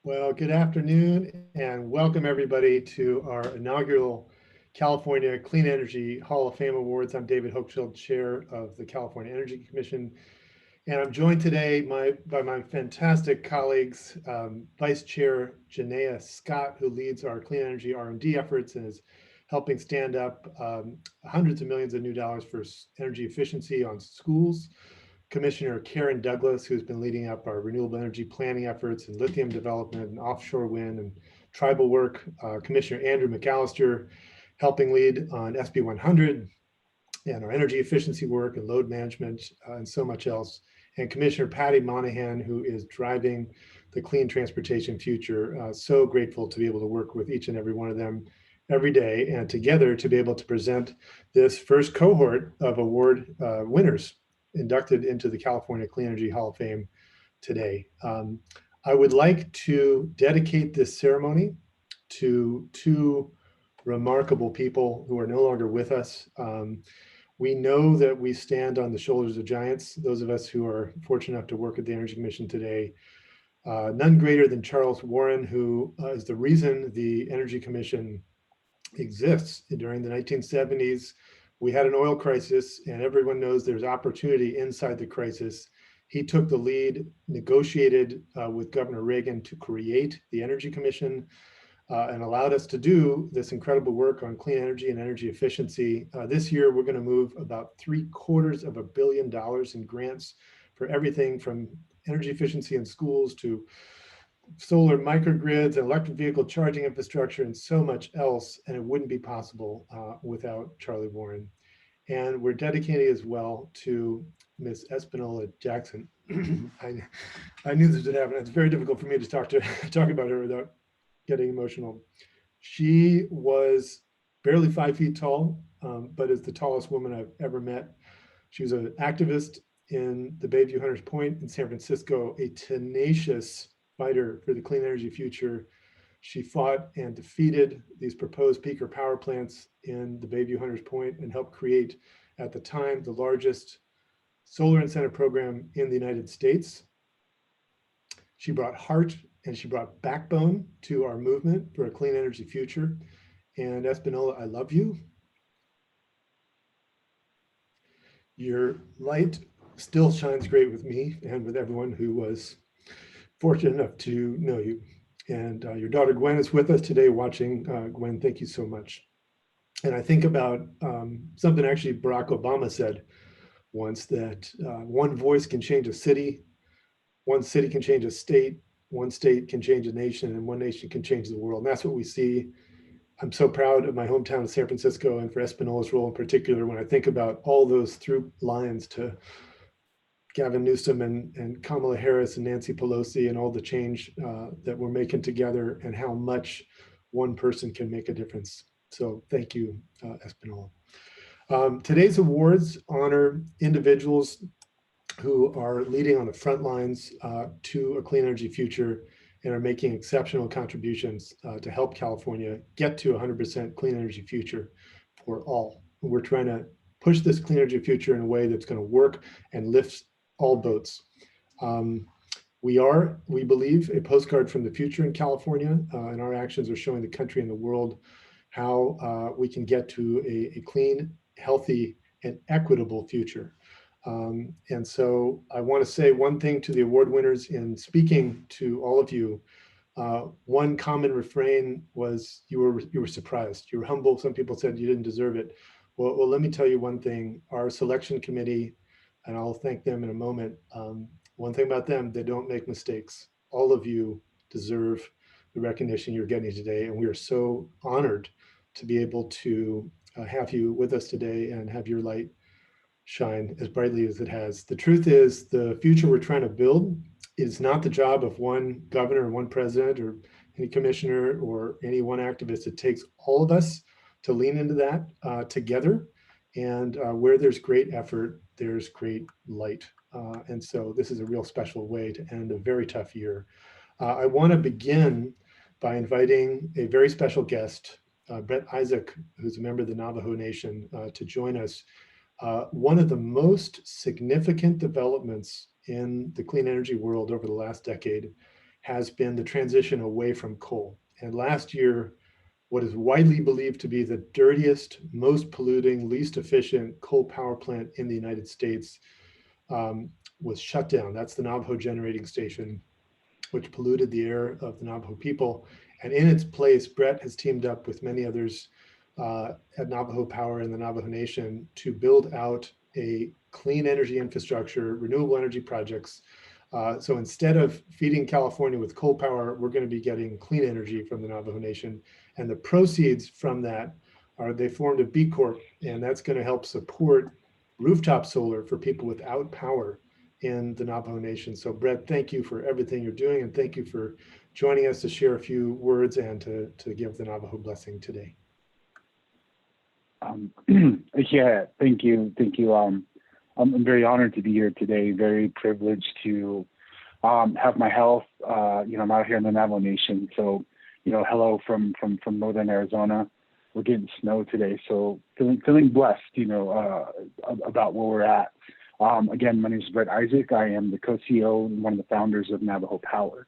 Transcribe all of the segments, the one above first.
Well, good afternoon and welcome everybody to our inaugural California Clean Energy Hall of Fame Awards. I'm David Hochschild, Chair of the California Energy Commission, and I'm joined today by my fantastic colleagues, Vice Chair Janaea Scott, who leads our clean energy R&D efforts and is helping stand up hundreds of millions of new dollars for energy efficiency on schools. Commissioner Karen Douglas, who's been leading up our renewable energy planning efforts and lithium development and offshore wind and tribal work. Commissioner Andrew McAllister, helping lead on SB 100 and our energy efficiency work and load management and so much else. And Commissioner Patty Monahan, who is driving the clean transportation future. So grateful to be able to work with each and every one of them every day and together to be able to present this first cohort of award winners inducted into the California Clean Energy Hall of Fame today. I would like to dedicate this ceremony to two remarkable people who are no longer with us. We know that we stand on the shoulders of giants, those of us who are fortunate enough to work at the Energy Commission today. None greater than Charles Warren, who is the reason the Energy Commission exists. During the 1970s, we had an oil crisis, and everyone knows there's opportunity inside the crisis. He took the lead, negotiated with Governor Reagan to create the Energy Commission and allowed us to do this incredible work on clean energy and energy efficiency. This year, we're going to move about $750 million in grants for everything from energy efficiency in schools to solar microgrids, electric vehicle charging infrastructure, and so much else. And it wouldn't be possible without Charlie Warren. And we're dedicated as well to Miss Espinola Jackson. I knew this would happen. It's very difficult for me to talk about her without getting emotional. She was barely 5 feet tall, but is the tallest woman I've ever met. She was an activist in the Bayview Hunters Point in San Francisco, a tenacious fighter for the clean energy future. She fought and defeated these proposed peaker power plants in the Bayview Hunters Point and helped create, at the time, the largest solar incentive program in the United States. She brought heart and she brought backbone to our movement for a clean energy future. And Espinola, I love you. Your light still shines great with me and with everyone who was fortunate enough to know you. And your daughter Gwen is with us today watching. Gwen, thank you so much. And I think about something actually Barack Obama said once, that one voice can change a city, one city can change a state, one state can change a nation, and one nation can change the world. And that's what we see. I'm so proud of my hometown of San Francisco and for Espinola's role in particular when I think about all those through lines to Gavin Newsom and Kamala Harris and Nancy Pelosi and all the change that we're making together and how much one person can make a difference. So thank you, Espinola. Today's awards honor individuals who are leading on the front lines to a clean energy future and are making exceptional contributions to help California get to 100% clean energy future for all. We're trying to push this clean energy future in a way that's going to work and lift all boats. We believe, a postcard from the future in California, and our actions are showing the country and the world how we can get to a clean, healthy, and equitable future. And so I want to say one thing to the award winners in speaking to all of you. One common refrain was you were surprised, you were humble. Some people said you didn't deserve it. Well, let me tell you one thing. Our selection committee, and I'll thank them in a moment. One thing about them, they don't make mistakes. All of you deserve the recognition you're getting today, and we are so honored to be able to have you with us today and have your light shine as brightly as it has. The truth is, the future we're trying to build is not the job of one governor or one president or any commissioner or any one activist. It takes all of us to lean into that together. And where there's great effort, there's great light. And so this is a real special way to end a very tough year. I want to begin by inviting a very special guest, Brett Isaac, who's a member of the Navajo Nation, to join us. One of the most significant developments in the clean energy world over the last decade has been the transition away from coal. And last year, what is widely believed to be the dirtiest, most polluting, least efficient coal power plant in the United States was shut down. That's the Navajo generating station, which polluted the air of the Navajo people. And in its place, Brett has teamed up with many others at Navajo Power and the Navajo Nation to build out a clean energy infrastructure, renewable energy projects. So instead of feeding California with coal power, we're going to be getting clean energy from the Navajo Nation. And the proceeds from that they formed a B Corp, and that's going to help support rooftop solar for people without power in the Navajo Nation. So Brett, thank you for everything you're doing, and thank you for joining us to share a few words and to give the Navajo blessing today. Yeah, thank you. I'm very honored to be here today, very privileged to have my health. I'm out here in the Navajo Nation. So, hello from northern Arizona. We're getting snow today, so feeling blessed, about where we're at. Again, my name is Brett Isaac. I am the co-CEO and one of the founders of Navajo Power.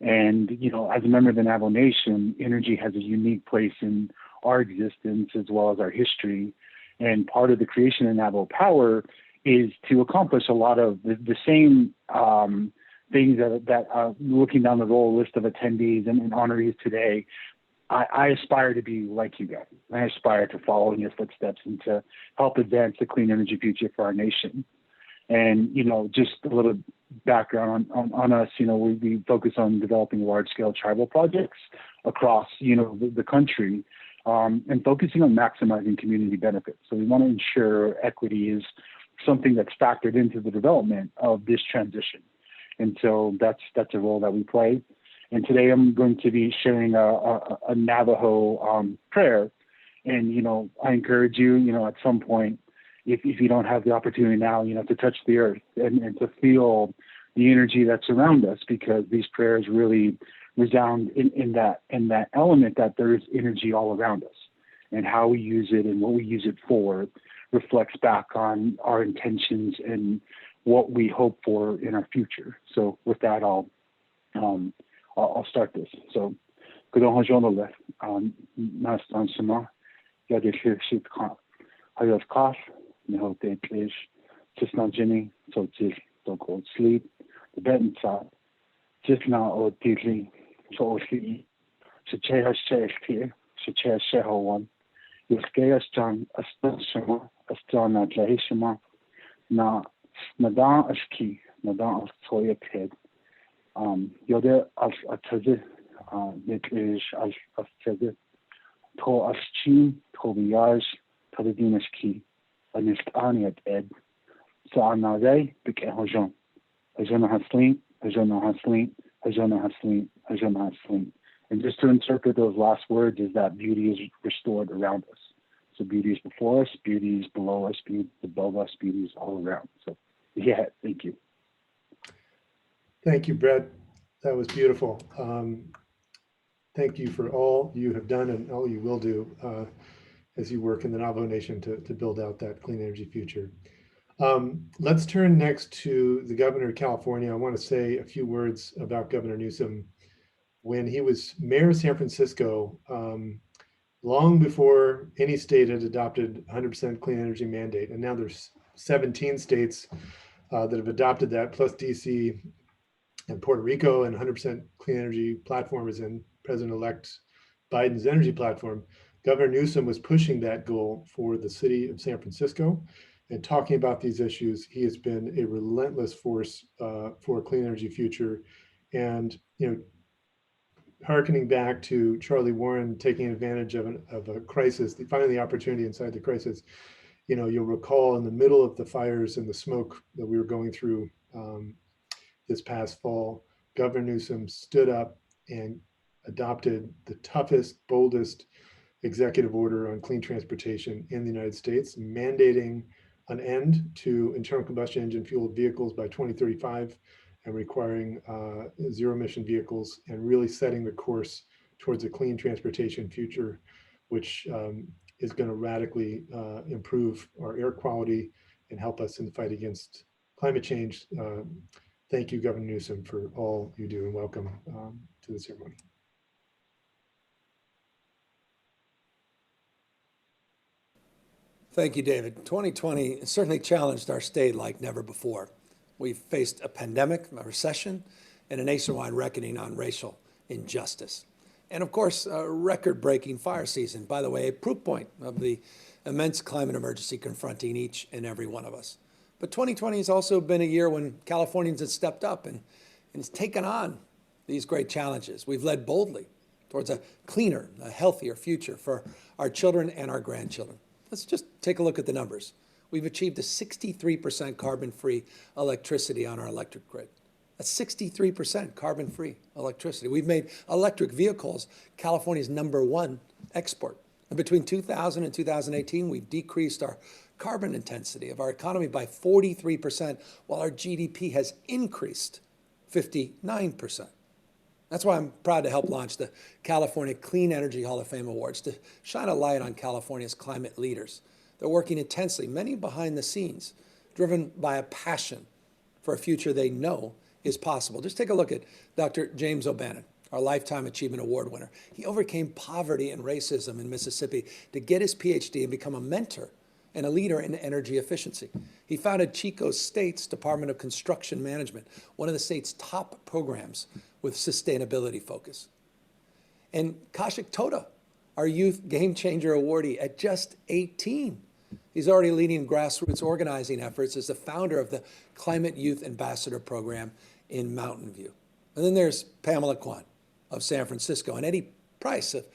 And, as a member of the Navajo Nation, energy has a unique place in our existence as well as our history. And part of the creation of Navajo Power is to accomplish a lot of the same things that looking down the roll list of attendees and honorees today, I aspire to be like you guys. I aspire to follow in your footsteps and to help advance the clean energy future for our nation. And, just a little background on us, we focus on developing large-scale tribal projects across, the country, and focusing on maximizing community benefits. So we want to ensure equity is something that's factored into the development of this transition. And so that's a role that we play. And today I'm going to be sharing a Navajo prayer. And, I encourage you, at some point, if you don't have the opportunity now, to touch the earth and to feel the energy that's around us, because these prayers really resound in that element that there is energy all around us, and how we use it and what we use it for reflects back on our intentions and what we hope for in our future. So with that, I'll start this. So, Gudon Hajonole, Nastan Shema, Yadishir Shit Hayov Kaf, Niho Deplish, Chisna Jenny, so just don't go sleep, the bed inside, just now or deeply, so sleep, so chair here, so chair one. You scare us John, a stone, a stone at Lahishima, na Nadan Ashki, Nadan of Toya Ped. Yoder as a Tazit, Nitrish as a Tazit, To Aschin, Tobiage, Tadinashki, and Nist Aniat Ed. So Anade, Big Hojon. Hajona Haslin, Hajona Haslin, Hajona Haslin, Hajona Haslin. And just to interpret those last words is that beauty is restored around us. So beauty is before us, beauty is below us, beauty is above us, beauty is all around. So yeah, thank you. Thank you, Brett. That was beautiful. Thank you for all you have done and all you will do as you work in the Navajo Nation to build out that clean energy future. Let's turn next to the governor of California. I want to say a few words about Governor Newsom. When he was mayor of San Francisco, long before any state had adopted 100% clean energy mandate, and now there's 17 states that have adopted that, plus DC and Puerto Rico, and 100% clean energy platform is in President-elect Biden's energy platform. Governor Newsom was pushing that goal for the city of San Francisco and talking about these issues. He has been a relentless force for a clean energy future. And, hearkening back to Charlie Warren taking advantage of a crisis, finding the opportunity inside the crisis, you'll recall in the middle of the fires and the smoke that we were going through, this past fall, Governor Newsom stood up and adopted the toughest, boldest executive order on clean transportation in the United States, mandating an end to internal combustion engine fueled vehicles by 2035 and requiring zero emission vehicles, and really setting the course towards a clean transportation future, which is going to radically improve our air quality and help us in the fight against climate change. Thank you, Governor Newsom, for all you do, and welcome to the ceremony. Thank you, David. 2020 certainly challenged our state like never before. We've faced a pandemic, a recession, and a nationwide reckoning on racial injustice. And of course, a record-breaking fire season, by the way, a proof point of the immense climate emergency confronting each and every one of us. But 2020 has also been a year when Californians have stepped up and has taken on these great challenges. We've led boldly towards a cleaner, a healthier future for our children and our grandchildren. Let's just take a look at the numbers. We've achieved a 63% carbon-free electricity on our electric grid. That's 63% carbon-free electricity. We've made electric vehicles California's #1 export. And between 2000 and 2018, we've decreased our carbon intensity of our economy by 43%, while our GDP has increased 59%. That's why I'm proud to help launch the California Clean Energy Hall of Fame Awards to shine a light on California's climate leaders. They're working intensely, many behind the scenes, driven by a passion for a future they know is possible. Just take a look at Dr. James O'Bannon, our Lifetime Achievement Award winner. He overcame poverty and racism in Mississippi to get his PhD and become a mentor and a leader in energy efficiency. He founded Chico State's Department of Construction Management, one of the state's top programs with sustainability focus. And Kaushik Tota, our Youth Game Changer awardee at just 18. He's already leading grassroots organizing efforts as the founder of the Climate Youth Ambassador Program in Mountain View. And then there's Pamela Quan of San Francisco and Eddie Price of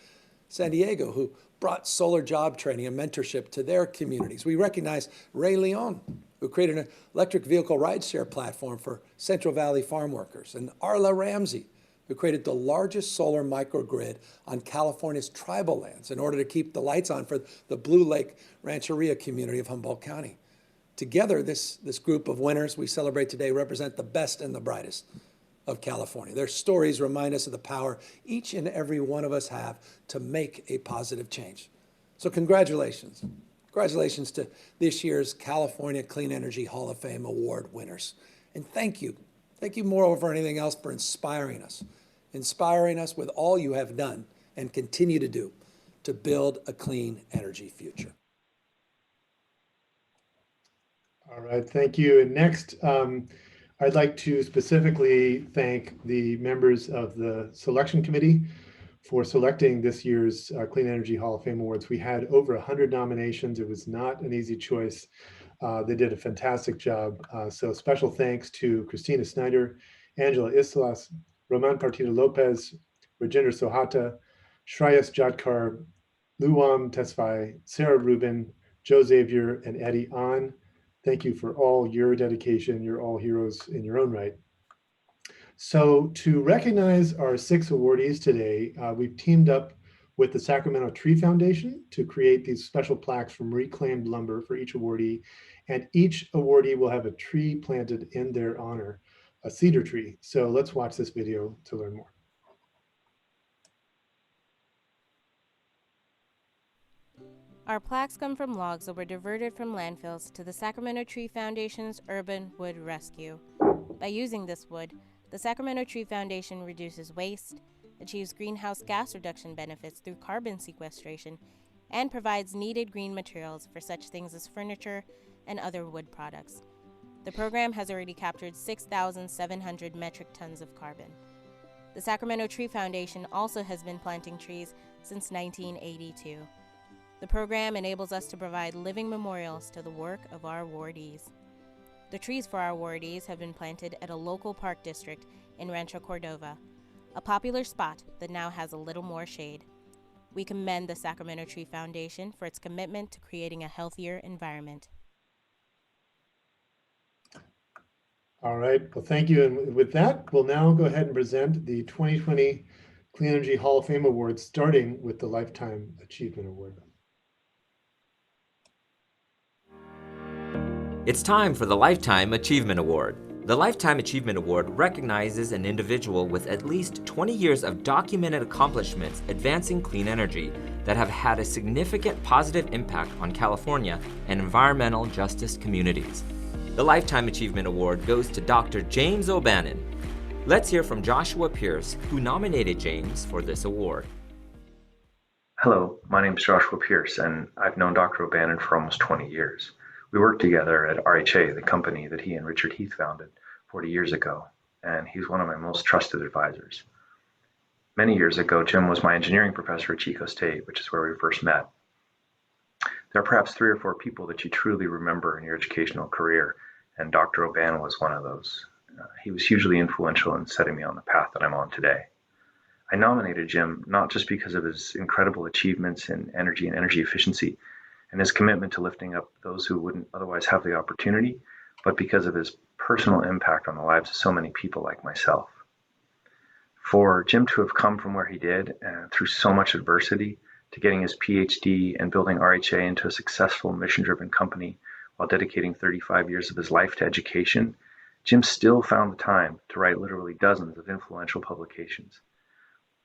San Diego, who brought solar job training and mentorship to their communities. We recognize Rey Leon, who created an electric vehicle rideshare platform for Central Valley farm workers, and Arla Ramsey, who created the largest solar microgrid on California's tribal lands in order to keep the lights on for the Blue Lake Rancheria community of Humboldt County. Together, this group of winners we celebrate today represent the best and the brightest of California. Their stories remind us of the power each and every one of us have to make a positive change. So congratulations. Congratulations to this year's California Clean Energy Hall of Fame Award winners. And thank you more over anything else for inspiring us with all you have done and continue to do to build a clean energy future. All right, thank you. And next, I'd like to specifically thank the members of the selection committee for selecting this year's Clean Energy Hall of Fame Awards. We had over 100 nominations. It was not an easy choice. They did a fantastic job. So special thanks to Christina Snyder, Angela Islas, Roman Partido Lopez, Rajinder Sohata, Shreyas Jadkar, Luam Tesfaye, Sarah Rubin, Joe Xavier, and Eddie An. Thank you for all your dedication. You're all heroes in your own right. So to recognize our 6 awardees today, we've teamed up with the Sacramento Tree Foundation to create these special plaques from reclaimed lumber for each awardee. And each awardee will have a tree planted in their honor, a cedar tree. So let's watch this video to learn more. Our plaques come from logs that were diverted from landfills to the Sacramento Tree Foundation's Urban Wood Rescue. By using this wood, the Sacramento Tree Foundation reduces waste, achieves greenhouse gas reduction benefits through carbon sequestration, and provides needed green materials for such things as furniture and other wood products. The program has already captured 6,700 metric tons of carbon. The Sacramento Tree Foundation also has been planting trees since 1982. The program enables us to provide living memorials to the work of our awardees. The trees for our awardees have been planted at a local park district in Rancho Cordova, a popular spot that now has a little more shade. We commend the Sacramento Tree Foundation for its commitment to creating a healthier environment. All right, well, thank you. And with that, we'll now go ahead and present the 2020 Clean Energy Hall of Fame Awards, starting with the Lifetime Achievement Award. It's time for the Lifetime Achievement Award. The Lifetime Achievement Award recognizes an individual with at least 20 years of documented accomplishments advancing clean energy that have had a significant positive impact on California and environmental justice communities. The Lifetime Achievement Award goes to Dr. James O'Bannon. Let's hear from Joshua Pierce, who nominated James for this award. Hello, my name is Joshua Pierce, and I've known Dr. O'Bannon for almost 20 years. We worked together at RHA, the company that he and Richard Heath founded 40 years ago, and he's one of my most trusted advisors. Many years ago, Jim was my engineering professor at Chico State, which is where we first met. There are perhaps 3 or 4 people that you truly remember in your educational career, and Dr. O'Bannon was one of those. He was hugely influential in setting me on the path that I'm on today. I nominated Jim not just because of his incredible achievements in energy and energy efficiency, and his commitment to lifting up those who wouldn't otherwise have the opportunity, but because of his personal impact on the lives of so many people like myself. For Jim to have come from where he did, through so much adversity, to getting his PhD and building RHA into a successful mission-driven company while dedicating 35 years of his life to education, Jim still found the time to write literally dozens of influential publications.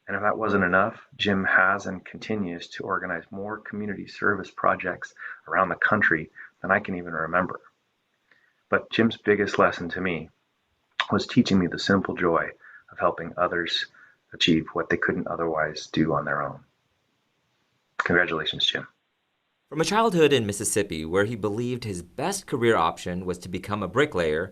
And if that wasn't enough, Jim has and continues to organize more community service projects around the country than I can even remember. But Jim's biggest lesson to me was teaching me the simple joy of helping others achieve what they couldn't otherwise do on their own. Congratulations, Jim. From a childhood in Mississippi where he believed his best career option was to become a bricklayer,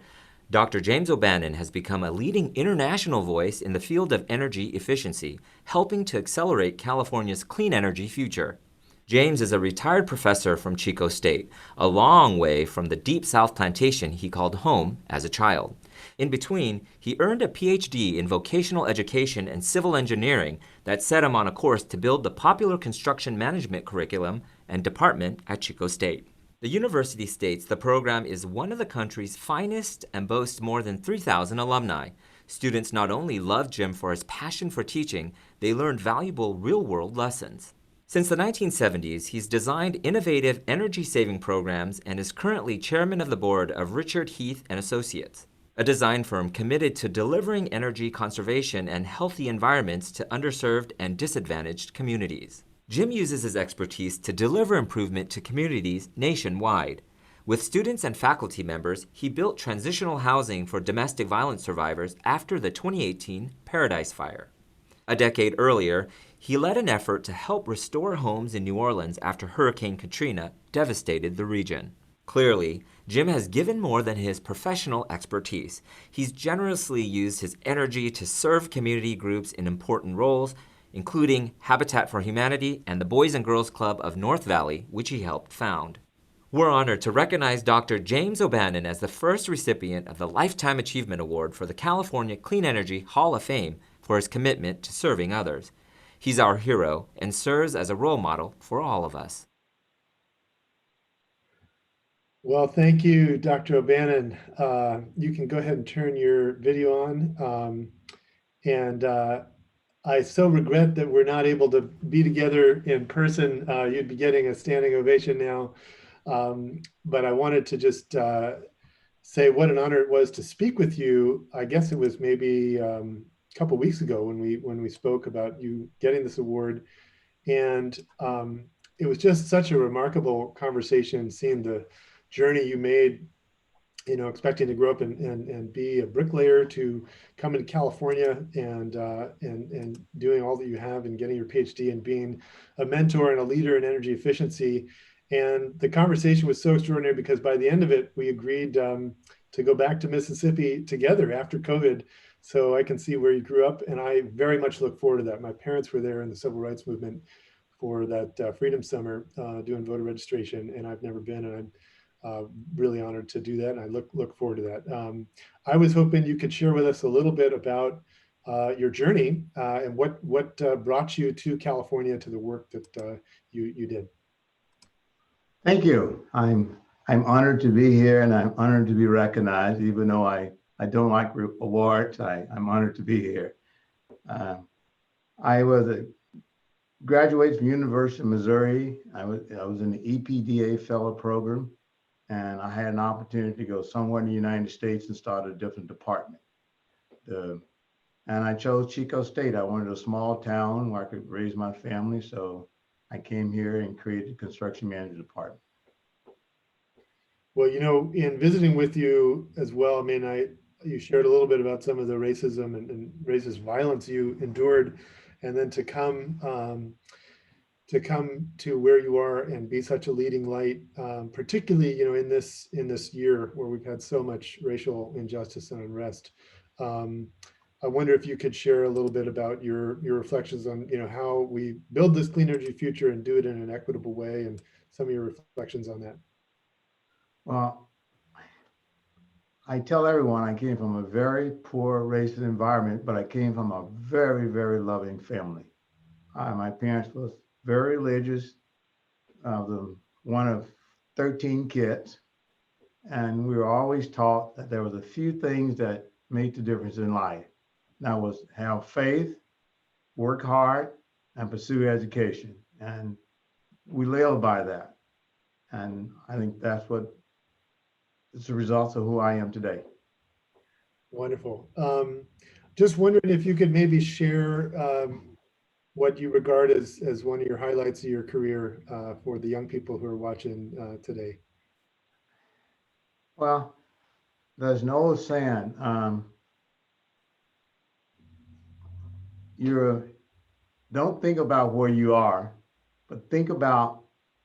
Dr. James O'Bannon has become a leading international voice in the field of energy efficiency, helping to accelerate California's clean energy future. James is a retired professor from Chico State, a long way from the Deep South plantation he called home as a child. In between, he earned a PhD in vocational education and civil engineering that set him on a course to build the popular construction management curriculum and department at Chico State. The university states the program is one of the country's finest and boasts more than 3,000 alumni. Students not only love Jim for his passion for teaching, they learned valuable real-world lessons. Since the 1970s, he's designed innovative energy-saving programs and is currently chairman of the board of Richard Heath and Associates, a design firm committed to delivering energy conservation and healthy environments to underserved and disadvantaged communities. Jim uses his expertise to deliver improvement to communities nationwide. With students and faculty members, he built transitional housing for domestic violence survivors after the 2018 Paradise Fire. A decade earlier, he led an effort to help restore homes in New Orleans after Hurricane Katrina devastated the region. Clearly, Jim has given more than his professional expertise. He's generously used his energy to serve community groups in important roles, including Habitat for Humanity and the Boys and Girls Club of North Valley, which he helped found. We're honored to recognize Dr. James O'Bannon as the first recipient of the Lifetime Achievement Award for the California Clean Energy Hall of Fame for his commitment to serving others. He's our hero and serves as a role model for all of us. Well, thank you, Dr. O'Bannon. You can go ahead and turn your video on. I so regret that we're not able to be together in person. You'd be getting a standing ovation now. But I wanted to just say what an honor it was to speak with you. I guess it was maybe a couple of weeks ago when we spoke about you getting this award. And it was just such a remarkable conversation, seeing the journey you made, you know, expecting to grow up and be a bricklayer, to coming to California and doing all that you have and getting your PhD and being a mentor and a leader in energy efficiency. And the conversation was so extraordinary because by the end of it, we agreed to go back to Mississippi together after COVID. So I can see where you grew up, and I very much look forward to that. My parents were there in the civil rights movement for that Freedom Summer doing voter registration, and I've never been, and I'm really honored to do that, and I look forward to that. I was hoping you could share with us a little bit about your journey and what brought you to California, to the work that you did. Thank you. I'm honored to be here, and I'm honored to be recognized, even though I don't like awards. I'm honored to be here. I was a graduate from University of Missouri. I was in the EPDA fellow program, and I had an opportunity to go somewhere in the United States and start a different department. And I chose Chico State. I wanted a small town where I could raise my family, so I came here and created the construction manager department. Well, in visiting with you as well, I mean, you shared a little bit about some of the racism and racist violence you endured, and then to come to where you are and be such a leading light, particularly in this year where we've had so much racial injustice and unrest. I wonder if you could share a little bit about your reflections on how we build this clean energy future and do it in an equitable way, and some of your reflections on that. Well, I tell everyone I came from a very poor racist environment, but I came from a very, very loving family. My parents was very religious, one of 13 kids, and we were always taught that there was a few things that made the difference in life. That was have faith, work hard, and pursue education. And we live by that. And I think that's what is the result of who I am today. Wonderful. Just wondering if you could maybe share what you regard as one of your highlights of your career for the young people who are watching today. Well, there's no old saying, don't think about where you are, but think about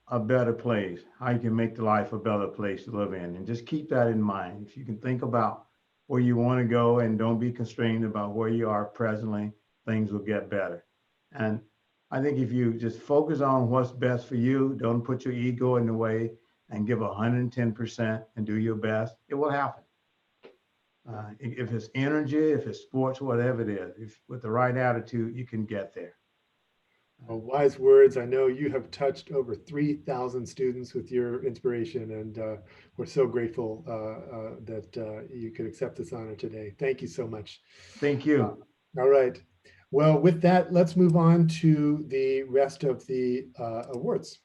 a better place, how you can make the life a better place to live in, and just keep that in mind. If you can think about where you want to go and don't be constrained about where you are presently, things will get better. And I think if you just focus on what's best for you, don't put your ego in the way, and give 110% and do your best, it will happen. If it's energy, if it's sports, whatever it is, if with the right attitude, you can get there. Well, wise words. I know you have touched over 3,000 students with your inspiration, and we're so grateful that you could accept this honor today. Thank you so much. Thank you. All right. Well, with that, let's move on to the rest of the awards.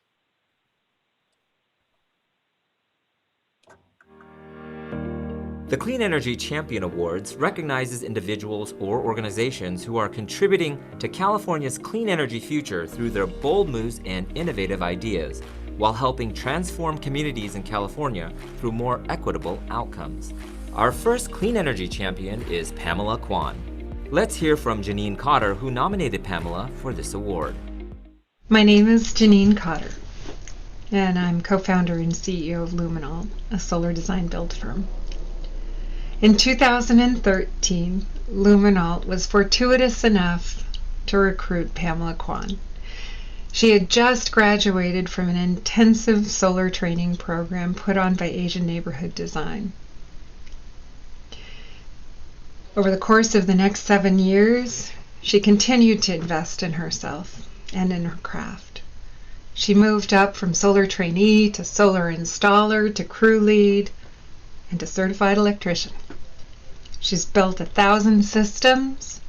The Clean Energy Champion Awards recognizes individuals or organizations who are contributing to California's clean energy future through their bold moves and innovative ideas, while helping transform communities in California through more equitable outcomes. Our first Clean Energy Champion is Pamela Quan. Let's hear from Janine Cotter, who nominated Pamela for this award. My name is Janine Cotter, and I'm co-founder and CEO of Luminalt, a solar design build firm. In 2013, Luminalt was fortuitous enough to recruit Pamela Quan. She had just graduated from an intensive solar training program put on by Asian Neighborhood Design. Over the course of the next 7 years, she continued to invest in herself and in her craft. She moved up from solar trainee to solar installer to crew lead and to certified electrician. She's built 1,000 systems,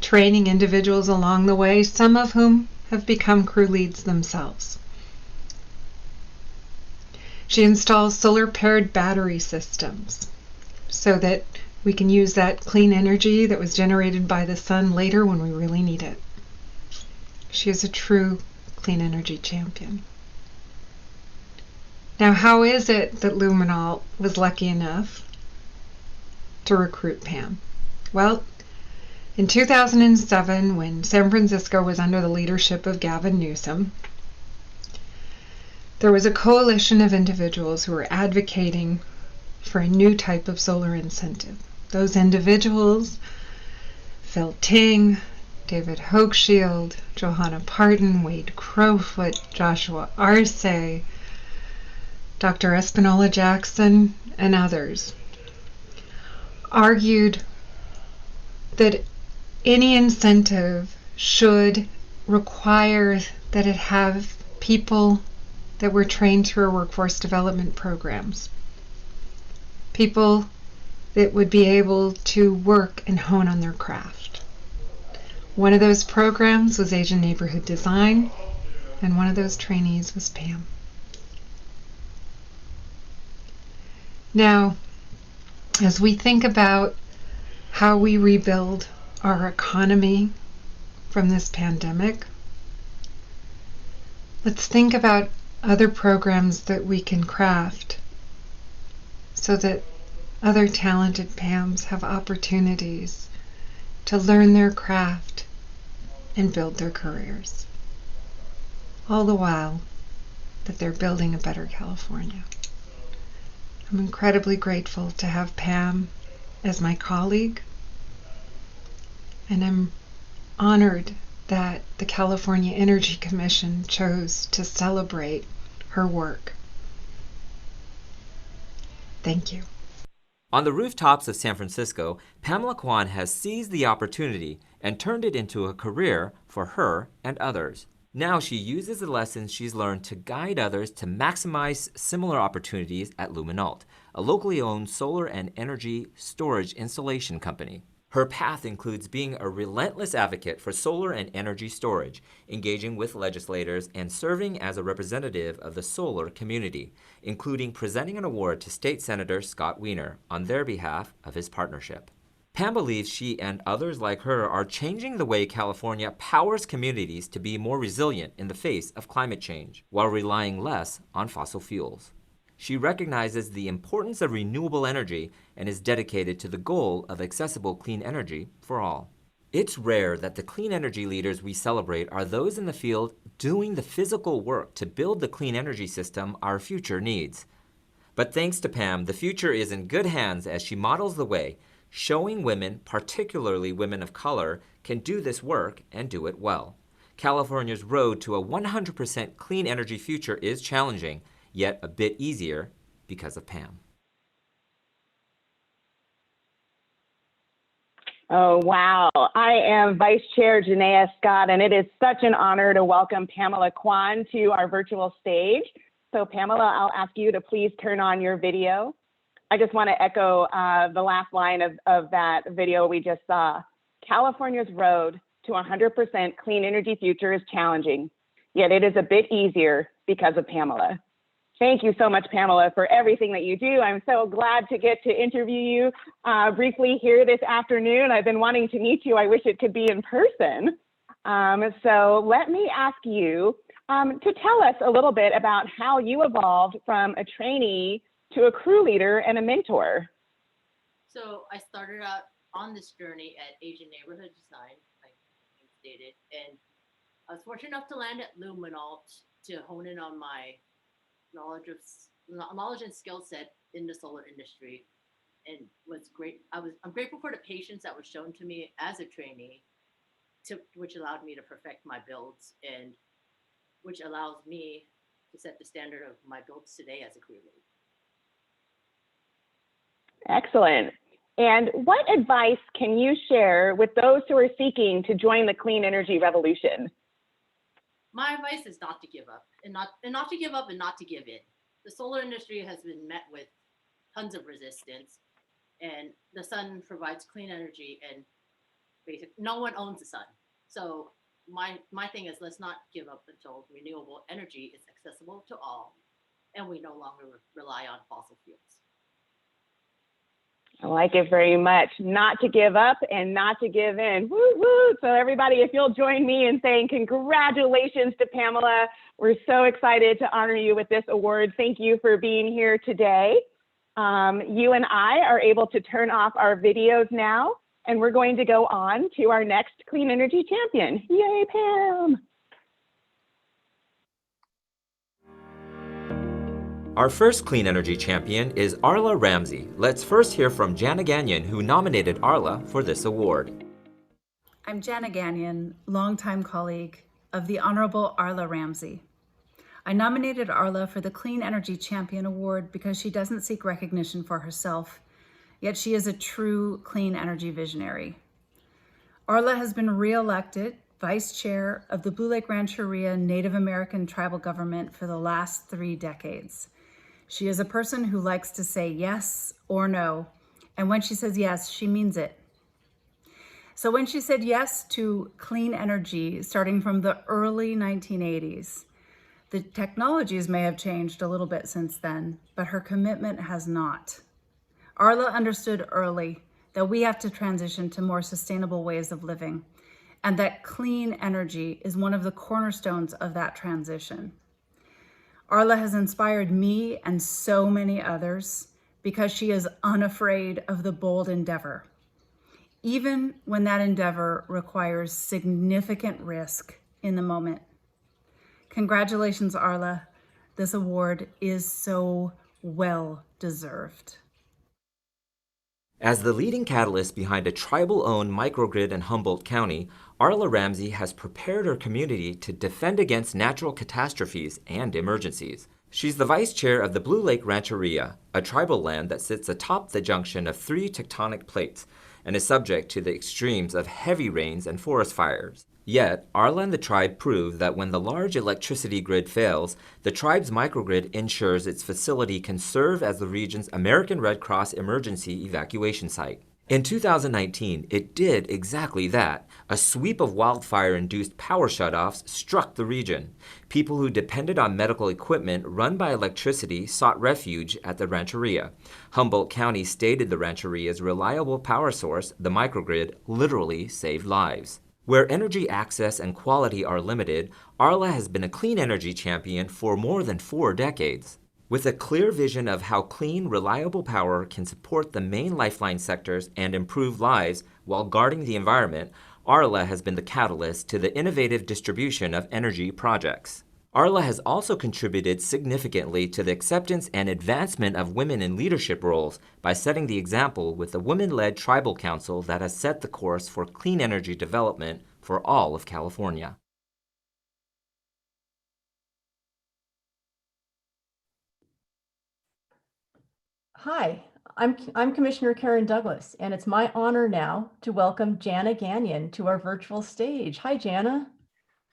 training individuals along the way, some of whom have become crew leads themselves. She installs solar-paired battery systems so that we can use that clean energy that was generated by the sun later when we really need it. She is a true clean energy champion. Now, how is it that Luminalt was lucky enough to recruit Pam? Well, in 2007, when San Francisco was under the leadership of Gavin Newsom, there was a coalition of individuals who were advocating for a new type of solar incentive. Those individuals, Phil Ting, David Hochschild, Johanna Parton, Wade Crowfoot, Joshua Arce, Dr. Espinola Jackson, and others, argued that any incentive should require that it have people that were trained through our workforce development programs. People that would be able to work and hone on their craft. One of those programs was Asian Neighborhood Design, and one of those trainees was Pam. Now, as we think about how we rebuild our economy from this pandemic, let's think about other programs that we can craft so that other talented Pams have opportunities to learn their craft and build their careers, all the while that they're building a better California. I'm incredibly grateful to have Pam as my colleague, and I'm honored that the California Energy Commission chose to celebrate her work. Thank you. On the rooftops of San Francisco, Pamela Quan has seized the opportunity and turned it into a career for her and others. Now she uses the lessons she's learned to guide others to maximize similar opportunities at Luminalt, a locally owned solar and energy storage installation company. Her path includes being a relentless advocate for solar and energy storage, engaging with legislators, and serving as a representative of the solar community, including presenting an award to State Senator Scott Wiener on their behalf of his partnership. Pam believes she and others like her are changing the way California powers communities to be more resilient in the face of climate change, while relying less on fossil fuels. She recognizes the importance of renewable energy and is dedicated to the goal of accessible clean energy for all. It's rare that the clean energy leaders we celebrate are those in the field doing the physical work to build the clean energy system our future needs. But thanks to Pam, the future is in good hands as she models the way, showing women, particularly women of color, can do this work and do it well. California's road to a 100% clean energy future is challenging, yet a bit easier because of Pam. Oh, wow. I am Vice Chair Janaea Scott, and it is such an honor to welcome Pamela Quan to our virtual stage. So Pamela, I'll ask you to please turn on your video. I just want to echo the last line of that video we just saw. California's road to 100% clean energy future is challenging, yet it is a bit easier because of Pamela. Thank you so much, Pamela, for everything that you do. I'm so glad to get to interview you briefly here this afternoon. I've been wanting to meet you. I wish it could be in person. So let me ask you to tell us a little bit about how you evolved from a trainee to a crew leader and a mentor. So I started out on this journey at Asian Neighborhood Design, like you stated, and I was fortunate enough to land at Luminalt to hone in on my knowledge and skill set in the solar industry. And what's great, I'm grateful for the patience that was shown to me as a trainee, which allowed me to perfect my builds and which allows me to set the standard of my builds today as a crew lead. Excellent. And what advice can you share with those who are seeking to join the clean energy revolution? My advice is not to give up, and not to give up and not to give in. The solar industry has been met with tons of resistance, and the sun provides clean energy, and basically no one owns the sun. So my thing is, let's not give up until renewable energy is accessible to all, and we no longer rely on fossil fuels. I like it very much. Not to give up and not to give in. Woo, woo. So everybody, if you'll join me in saying congratulations to Pamela. We're so excited to honor you with this award. Thank you for being here today. You and I are able to turn off our videos now, and we're going to go on to our next clean energy champion. Yay, Pam. Our first clean energy champion is Arla Ramsey. Let's first hear from Jana Gagnon, who nominated Arla for this award. I'm Jana Gagnon, longtime colleague of the Honorable Arla Ramsey. I nominated Arla for the Clean Energy Champion Award because she doesn't seek recognition for herself, yet she is a true clean energy visionary. Arla has been re-elected Vice Chair of the Blue Lake Rancheria Native American tribal government for the last 3 decades. She is a person who likes to say yes or no, and when she says yes, she means it. So when she said yes to clean energy starting from the early 1980s, the technologies may have changed a little bit since then, but her commitment has not. Arla understood early that we have to transition to more sustainable ways of living, and that clean energy is one of the cornerstones of that transition. Arla has inspired me and so many others because she is unafraid of the bold endeavor, even when that endeavor requires significant risk in the moment. Congratulations, Arla. This award is so well deserved. As the leading catalyst behind a tribal-owned microgrid in Humboldt County, Arla Ramsey has prepared her community to defend against natural catastrophes and emergencies. She's the vice chair of the Blue Lake Rancheria, a tribal land that sits atop the junction of 3 tectonic plates and is subject to the extremes of heavy rains and forest fires. Yet, Arla and the tribe prove that when the large electricity grid fails, the tribe's microgrid ensures its facility can serve as the region's American Red Cross emergency evacuation site. In 2019, it did exactly that. A sweep of wildfire-induced power shutoffs struck the region. People who depended on medical equipment run by electricity sought refuge at the Rancheria. Humboldt County stated the Rancheria's reliable power source, the microgrid, literally saved lives. Where energy access and quality are limited, Arla has been a clean energy champion for more than 4 decades. With a clear vision of how clean, reliable power can support the main lifeline sectors and improve lives while guarding the environment, Arla has been the catalyst to the innovative distribution of energy projects. Arla has also contributed significantly to the acceptance and advancement of women in leadership roles by setting the example with the women-led tribal council that has set the course for clean energy development for all of California. Hi, I'm Commissioner Karen Douglas, and it's my honor now to welcome Jana Gagnon to our virtual stage. Hi, Jana.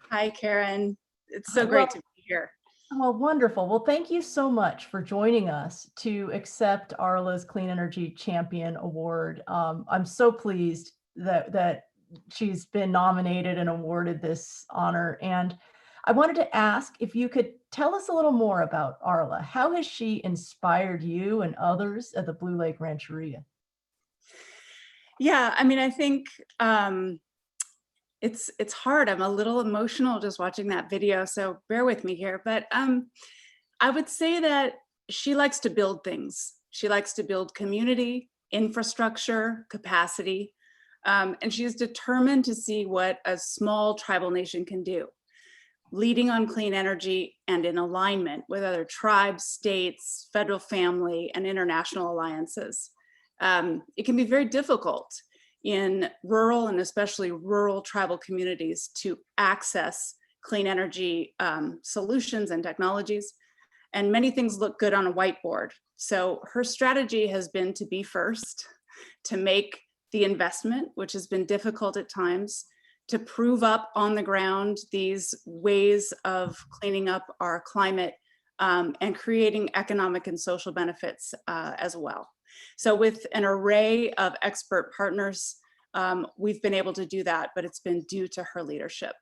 Hi, Karen. It's so great to be here. Well, wonderful. Well, thank you so much for joining us to accept Arla's Clean Energy Champion Award. I'm so pleased that she's been nominated and awarded this honor. And I wanted to ask if you could tell us a little more about Arla. How has she inspired you and others at the Blue Lake Rancheria? Yeah, I mean, I think it's hard. I'm a little emotional just watching that video, so bear with me here. But I would say that she likes to build things. She likes to build community, infrastructure, capacity, and she's determined to see what a small tribal nation can do, leading on clean energy and in alignment with other tribes, states, federal family, and international alliances. It can be very difficult in rural and especially rural tribal communities to access clean energy solutions and technologies. And many things look good on a whiteboard. So her strategy has been to be first, to make the investment, which has been difficult at times, to prove up on the ground these ways of cleaning up our climate and creating economic and social benefits as well. So with an array of expert partners, we've been able to do that, but it's been due to her leadership.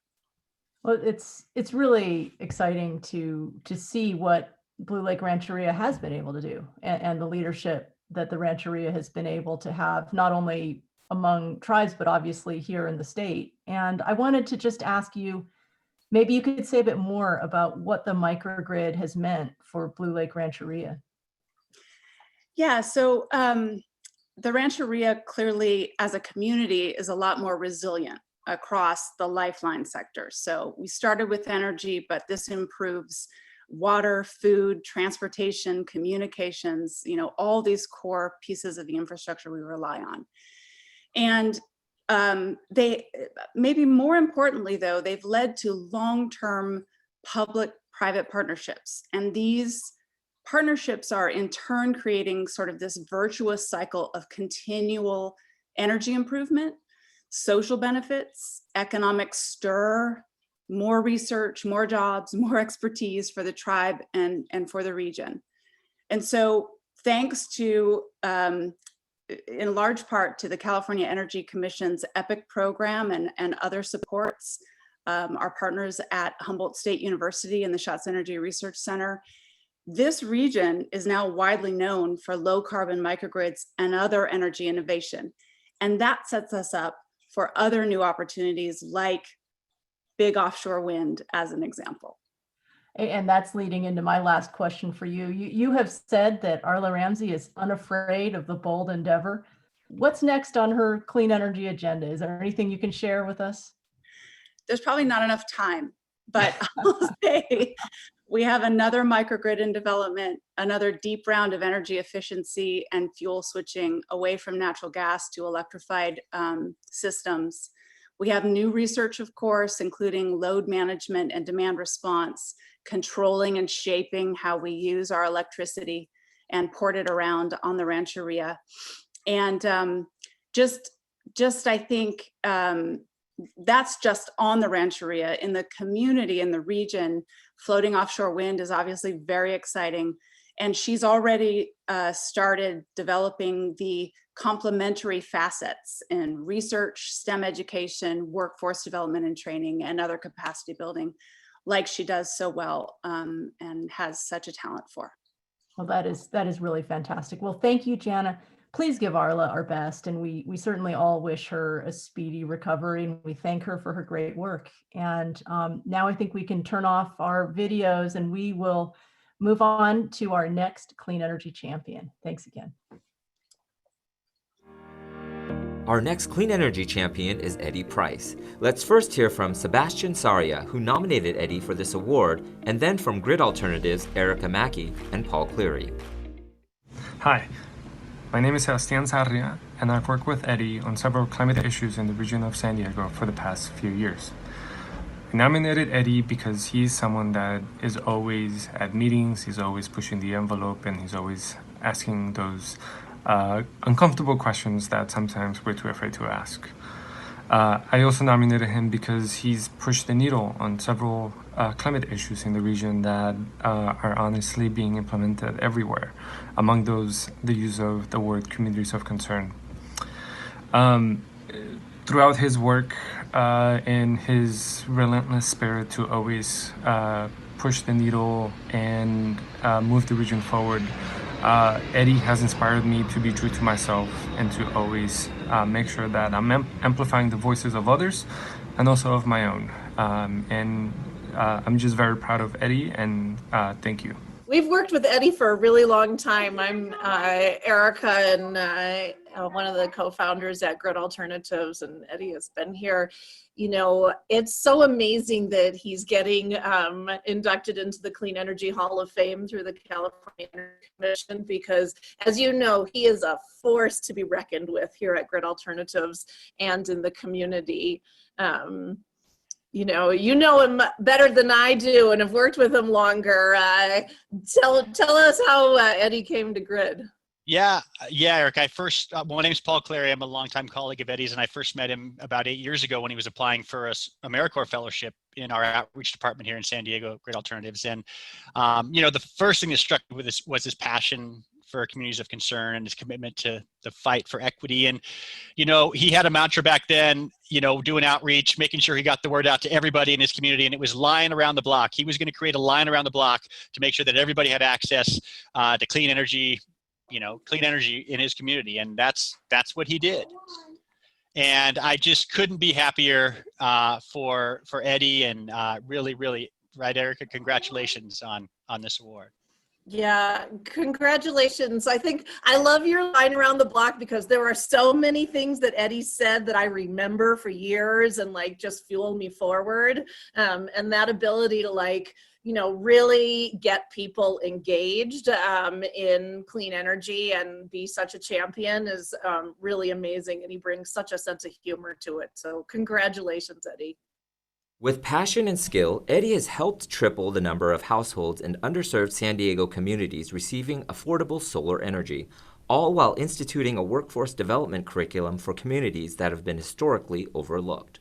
Well, it's really exciting to see what Blue Lake Rancheria has been able to do and the leadership that the Rancheria has been able to have, not only among tribes, but obviously here in the state. And I wanted to just ask you, maybe you could say a bit more about what the microgrid has meant for Blue Lake Rancheria. Yeah, so the Rancheria clearly as a community is a lot more resilient across the lifeline sector. So we started with energy, but this improves water, food, transportation, communications, all these core pieces of the infrastructure we rely on. And they, maybe more importantly though, they've led to long-term public-private partnerships. And these partnerships are in turn creating sort of this virtuous cycle of continual energy improvement, social benefits, economic stir, more research, more jobs, more expertise for the tribe and for the region. And so thanks to in large part to the California Energy Commission's EPIC program and other supports, our partners at Humboldt State University and the Schatz Energy Research Center. This region is now widely known for low carbon microgrids and other energy innovation. And that sets us up for other new opportunities like big offshore wind as an example. And that's leading into my last question for you. You have said that Arla Ramsey is unafraid of the bold endeavor. What's next on her clean energy agenda? Is there anything you can share with us? There's probably not enough time, but I'll say we have another microgrid in development, another deep round of energy efficiency and fuel switching away from natural gas to electrified systems. We have new research, of course, including load management and demand response, controlling and shaping how we use our electricity and port it around on the Rancheria. And I think that's just on the Rancheria. In the community, in the region, floating offshore wind is obviously very exciting. And she's already started developing the complementary facets in research, STEM education, workforce development and training, and other capacity building, like she does so well and has such a talent for. Well, that is really fantastic. Well, thank you, Jana. Please give Arla our best, and we certainly all wish her a speedy recovery, and we thank her for her great work. And now I think we can turn off our videos and we will move on to our next clean energy champion. Thanks again. Our next clean energy champion is Eddie Price. Let's first hear from Sebastian Saria, who nominated Eddie for this award, and then from Grid Alternatives' Erica Mackey and Paul Cleary. Hi, my name is Sebastian Saria, and I've worked with Eddie on several climate issues in the region of San Diego for the past few years. I nominated Eddie because he's someone that is always at meetings, he's always pushing the envelope, and he's always asking those uncomfortable questions that sometimes we're too afraid to ask. I also nominated him because he's pushed the needle on several climate issues in the region that are honestly being implemented everywhere. Among those, the use of the word communities of concern. Throughout his work and his relentless spirit to always push the needle and move the region forward, Eddie has inspired me to be true to myself and to always make sure that I'm amplifying the voices of others and also of my own. I'm just very proud of Eddie, and thank you. We've worked with Eddie for a really long time. I'm Erica and one of the co-founders at Grid Alternatives, and Eddie has been here. You know, it's so amazing that he's getting inducted into the Clean Energy Hall of Fame through the California Energy Commission, because, as you know, he is a force to be reckoned with here at Grid Alternatives and in the community. You know him better than I do and have worked with him longer. Tell us how Eddie came to Grid. Yeah, Eric. My name's Paul Cleary. I'm a longtime colleague of Eddie's, and I first met him about 8 years ago when he was applying for a AmeriCorps fellowship in our outreach department here in San Diego, Grid Alternatives. And the first thing that struck me with this was his passion for communities of concern and his commitment to the fight for equity. And, he had a mantra back then, doing outreach, making sure he got the word out to everybody in his community. And it was line around the block. He was going to create a line around the block to make sure that everybody had access to clean energy in his community. And that's what he did. And I just couldn't be happier for Eddie, and really, really, right, Erica, congratulations on this award. Yeah, congratulations. I think I love your line around the block, because there are so many things that Eddie said that I remember for years and just fuel me forward. And that ability to really get people engaged in clean energy and be such a champion is really amazing. And he brings such a sense of humor to it. So congratulations, Eddie. With passion and skill, Eddie has helped triple the number of households in underserved San Diego communities receiving affordable solar energy, all while instituting a workforce development curriculum for communities that have been historically overlooked.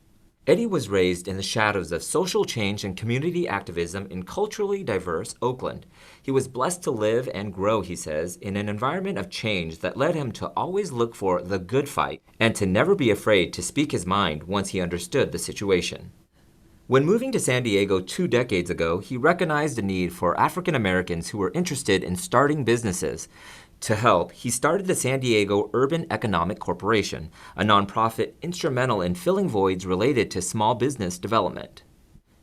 Eddie was raised in the shadows of social change and community activism in culturally diverse Oakland. He was blessed to live and grow, he says, in an environment of change that led him to always look for the good fight and to never be afraid to speak his mind once he understood the situation. When moving to San Diego 2 decades ago, he recognized a need for African Americans who were interested in starting businesses. To help, he started the San Diego Urban Economic Corporation, a nonprofit instrumental in filling voids related to small business development.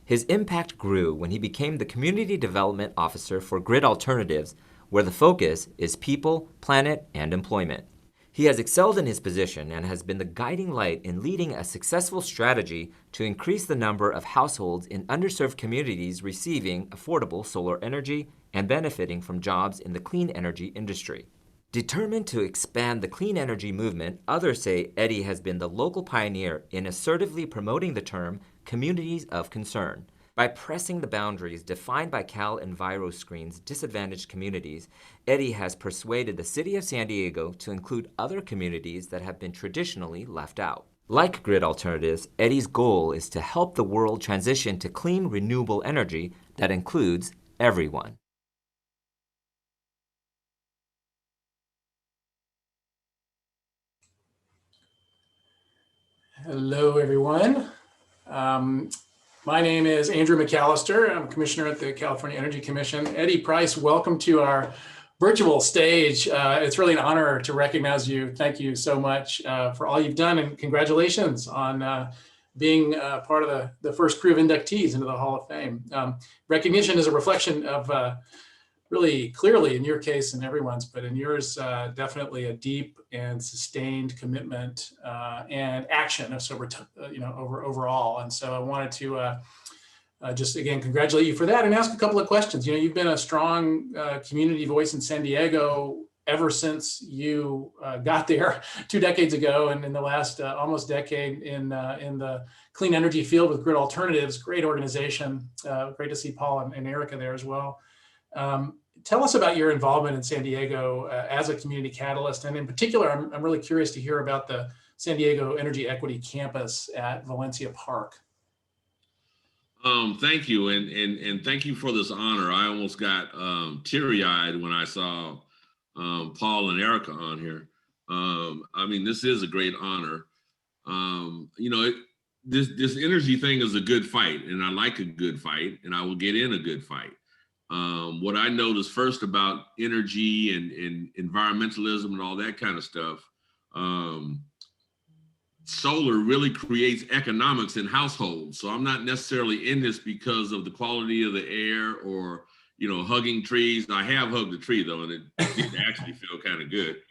His impact grew when he became the Community Development Officer for Grid Alternatives, where the focus is people, planet, and employment. He has excelled in his position and has been the guiding light in leading a successful strategy to increase the number of households in underserved communities receiving affordable solar energy and benefiting from jobs in the clean energy industry. Determined to expand the clean energy movement, others say Eddie has been the local pioneer in assertively promoting the term communities of concern. By pressing the boundaries defined by Cal EnviroScreen's disadvantaged communities, Eddie has persuaded the city of San Diego to include other communities that have been traditionally left out. Like Grid Alternatives, Eddie's goal is to help the world transition to clean, renewable energy that includes everyone. Hello, everyone. My name is Andrew McAllister. I'm commissioner at the California Energy Commission. Eddie Price, welcome to our virtual stage. It's really an honor to recognize you. Thank you so much for all you've done, and congratulations on being part of the first crew of inductees into the Hall of Fame. Recognition is a reflection of really clearly, in your case and everyone's, but in yours, definitely a deep and sustained commitment and action. So we're, overall. And so I wanted to just again congratulate you for that and ask a couple of questions. You've been a strong community voice in San Diego ever since you got there 2 decades ago, and in the last almost decade in the clean energy field with Grid Alternatives. Great organization. Great to see Paul and Erica there as well. Tell us about your involvement in San Diego as a community catalyst. And in particular, I'm really curious to hear about the San Diego Energy Equity Campus at Valencia Park. Thank you. And thank you for this honor. I almost got teary-eyed when I saw Paul and Erica on here. I mean, this is a great honor. This energy thing is a good fight, and I like a good fight, and I will get in a good fight. What I noticed first about energy and environmentalism and all that kind of stuff, solar really creates economics in households. So I'm not necessarily in this because of the quality of the air or, hugging trees. I have hugged a tree though, and it did actually feel kind of good.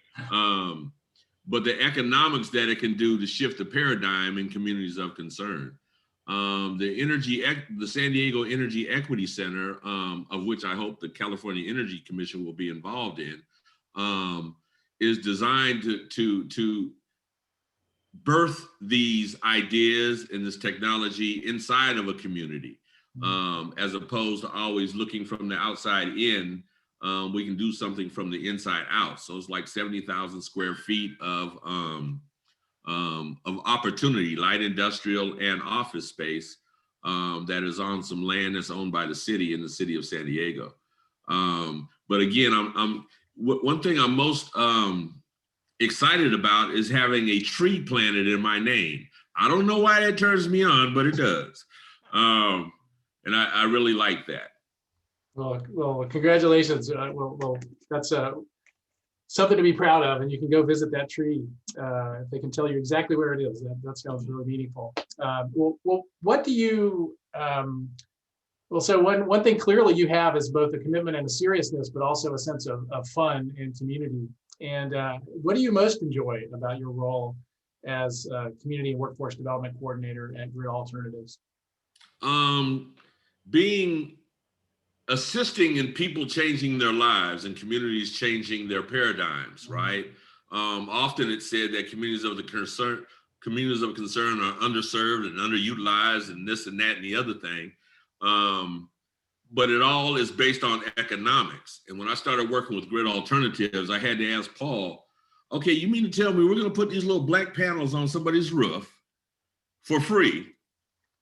But the economics that it can do to shift the paradigm in communities of concern. The San Diego Energy Equity Center, of which I hope the California Energy Commission will be involved in, is designed to birth these ideas and this technology inside of a community, as opposed to always looking from the outside in. We can do something from the inside out. So it's like 70,000 square feet of opportunity, light industrial and office space that is on some land that's owned by the city in the city of San Diego. But again, one thing I'm most excited about is having a tree planted in my name. I don't know why that turns me on, but it does. And I really like that. Well, congratulations. Well, that's something to be proud of, and you can go visit that tree. If they can tell you exactly where it is, that sounds really meaningful. Well, what do you, so one thing clearly you have is both a commitment and a seriousness, but also a sense of fun and community. And what do you most enjoy about your role as Community and Workforce Development Coordinator at Grid Alternatives? Assisting in people changing their lives and communities changing their paradigms, right? Often it's said that communities of concern are underserved and underutilized and this and that and the other thing. But it all is based on economics. And when I started working with Grid Alternatives, I had to ask Paul, okay, you mean to tell me we're gonna put these little black panels on somebody's roof for free,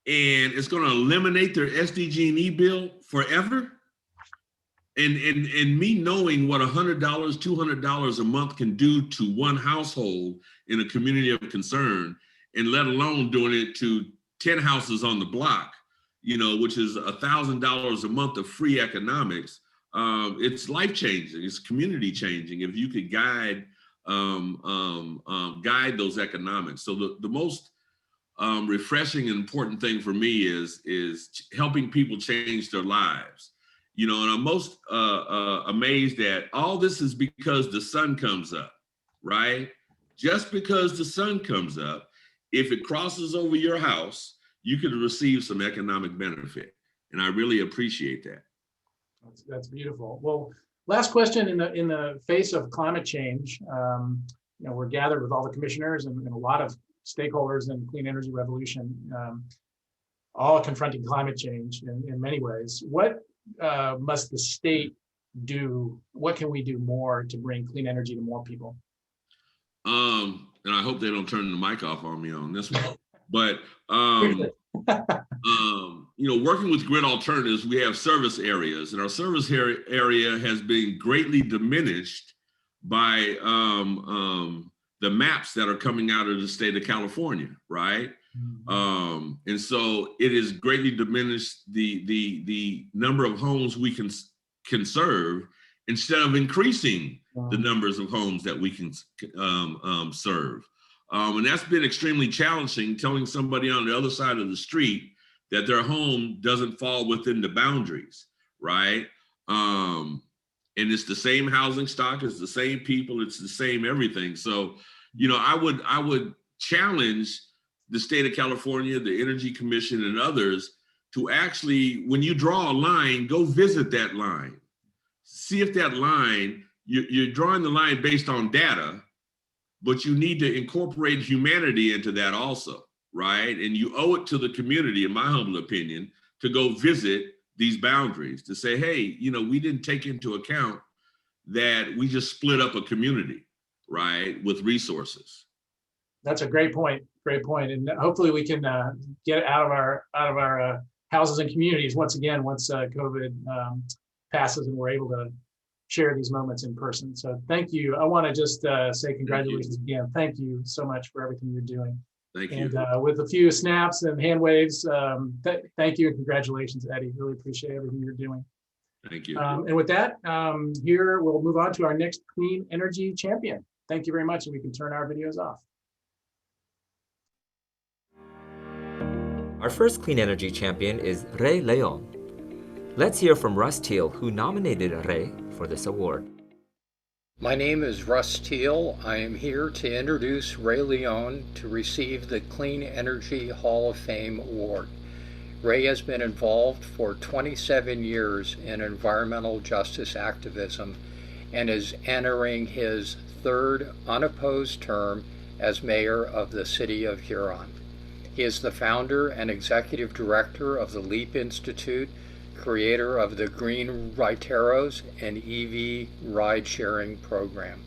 and it's going to eliminate their SDG&E bill forever. And me knowing what $100, $200 a month can do to one household in a community of concern, and let alone doing it to 10 houses on the block, which is $1,000 a month of free economics. It's life changing. It's community changing. If you could guide those economics. So the most refreshing and important thing for me is helping people change their lives. And I'm most amazed that all this is because the sun comes up, right? Just because the sun comes up, if it crosses over your house, you could receive some economic benefit. And I really appreciate that. That's beautiful. Well, last question in the face of climate change, we're gathered with all the commissioners and a lot of stakeholders in the clean energy revolution, all confronting climate change in many ways. What must the state do? What can we do more to bring clean energy to more people? And I hope they don't turn the mic off on me on this one. But working with Grid Alternatives, we have service areas, and our service area has been greatly diminished by the maps that are coming out of the state of California, right? And so it has greatly diminished the number of homes we can serve, instead of increasing the numbers of homes that we can serve. And that's been extremely challenging, telling somebody on the other side of the street that their home doesn't fall within the boundaries, right? And it's the same housing stock, it's the same people, it's the same everything. So, I would challenge the state of California, the Energy Commission, and others to actually, when you draw a line, go visit that line. See if that line, you're drawing the line based on data, but you need to incorporate humanity into that also, right? And you owe it to the community, in my humble opinion, to go visit these boundaries, to say, hey, we didn't take into account that we just split up a community, right, with resources. That's a great point. Great point. And hopefully we can get out of our houses and communities once COVID passes and we're able to share these moments in person. So thank you. I want to just say congratulations again. Thank you so much for everything you're doing. Thank you. And with a few snaps and hand waves, thank you and congratulations, Eddie. Really appreciate everything you're doing. Thank you. And with that, here we'll move on to our next clean energy champion. Thank you very much, and we can turn our videos off. Our first clean energy champion is Rey Leon. Let's hear from Russ Teal, who nominated Rey for this award. My name is Russ Teal. I am here to introduce Rey Leon to receive the Clean Energy Hall of Fame Award. Rey has been involved for 27 years in environmental justice activism and is entering his third unopposed term as mayor of the City of Huron. He is the founder and executive director of the LEAP Institute, creator of the Green Riteros and EV ride-sharing program.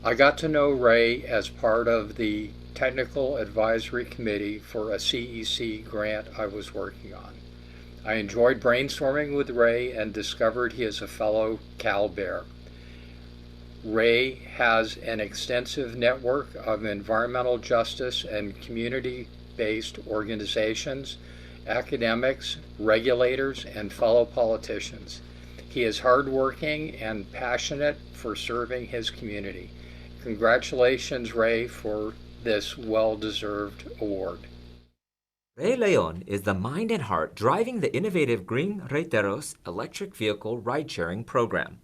I got to know Rey as part of the Technical Advisory Committee for a CEC grant I was working on. I enjoyed brainstorming with Rey and discovered he is a fellow Cal Bear. Rey has an extensive network of environmental justice and community-based organizations, academics, regulators, and fellow politicians. He is hardworking and passionate for serving his community. Congratulations, Rey, for this well-deserved award. Rey Leon is the mind and heart driving the innovative Green Riteros electric vehicle ride-sharing program.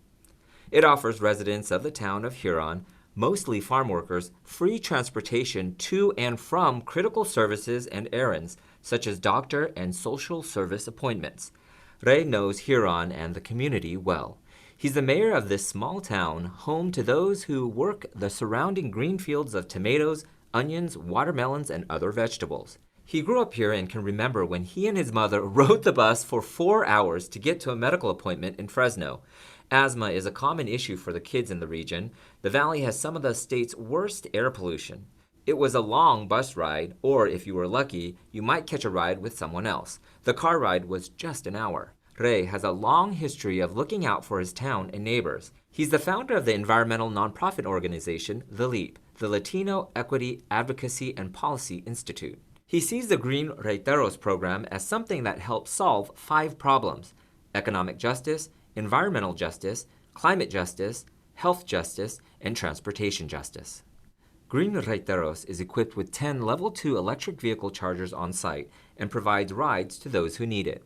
It offers residents of the town of Huron, mostly farm workers, free transportation to and from critical services and errands, such as doctor and social service appointments. Rey knows Huron and the community well. He's the mayor of this small town, home to those who work the surrounding green fields of tomatoes, onions, watermelons, and other vegetables. He grew up here and can remember when he and his mother rode the bus for 4 hours to get to a medical appointment in Fresno. Asthma is a common issue for the kids in the region. The valley has some of the state's worst air pollution. It was a long bus ride, or if you were lucky, you might catch a ride with someone else. The car ride was just an hour. Rey has a long history of looking out for his town and neighbors. He's the founder of the environmental nonprofit organization, The LEAP, the Latino Equity, Advocacy, and Policy Institute. He sees the Green Reiteros program as something that helps solve 5 problems: economic justice, environmental justice, climate justice, health justice, and transportation justice. Green Reiteros is equipped with 10 Level 2 electric vehicle chargers on site and provides rides to those who need it.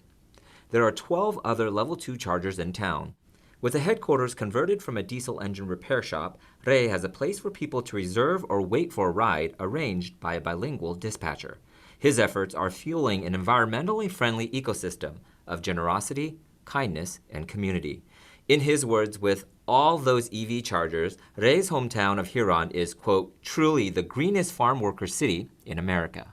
There are 12 other Level 2 chargers in town. With the headquarters converted from a diesel engine repair shop, Rey has a place for people to reserve or wait for a ride arranged by a bilingual dispatcher. His efforts are fueling an environmentally friendly ecosystem of generosity, kindness, and community. In his words, with all those EV chargers, Rey's hometown of Huron is, quote, truly the greenest farm worker city in America.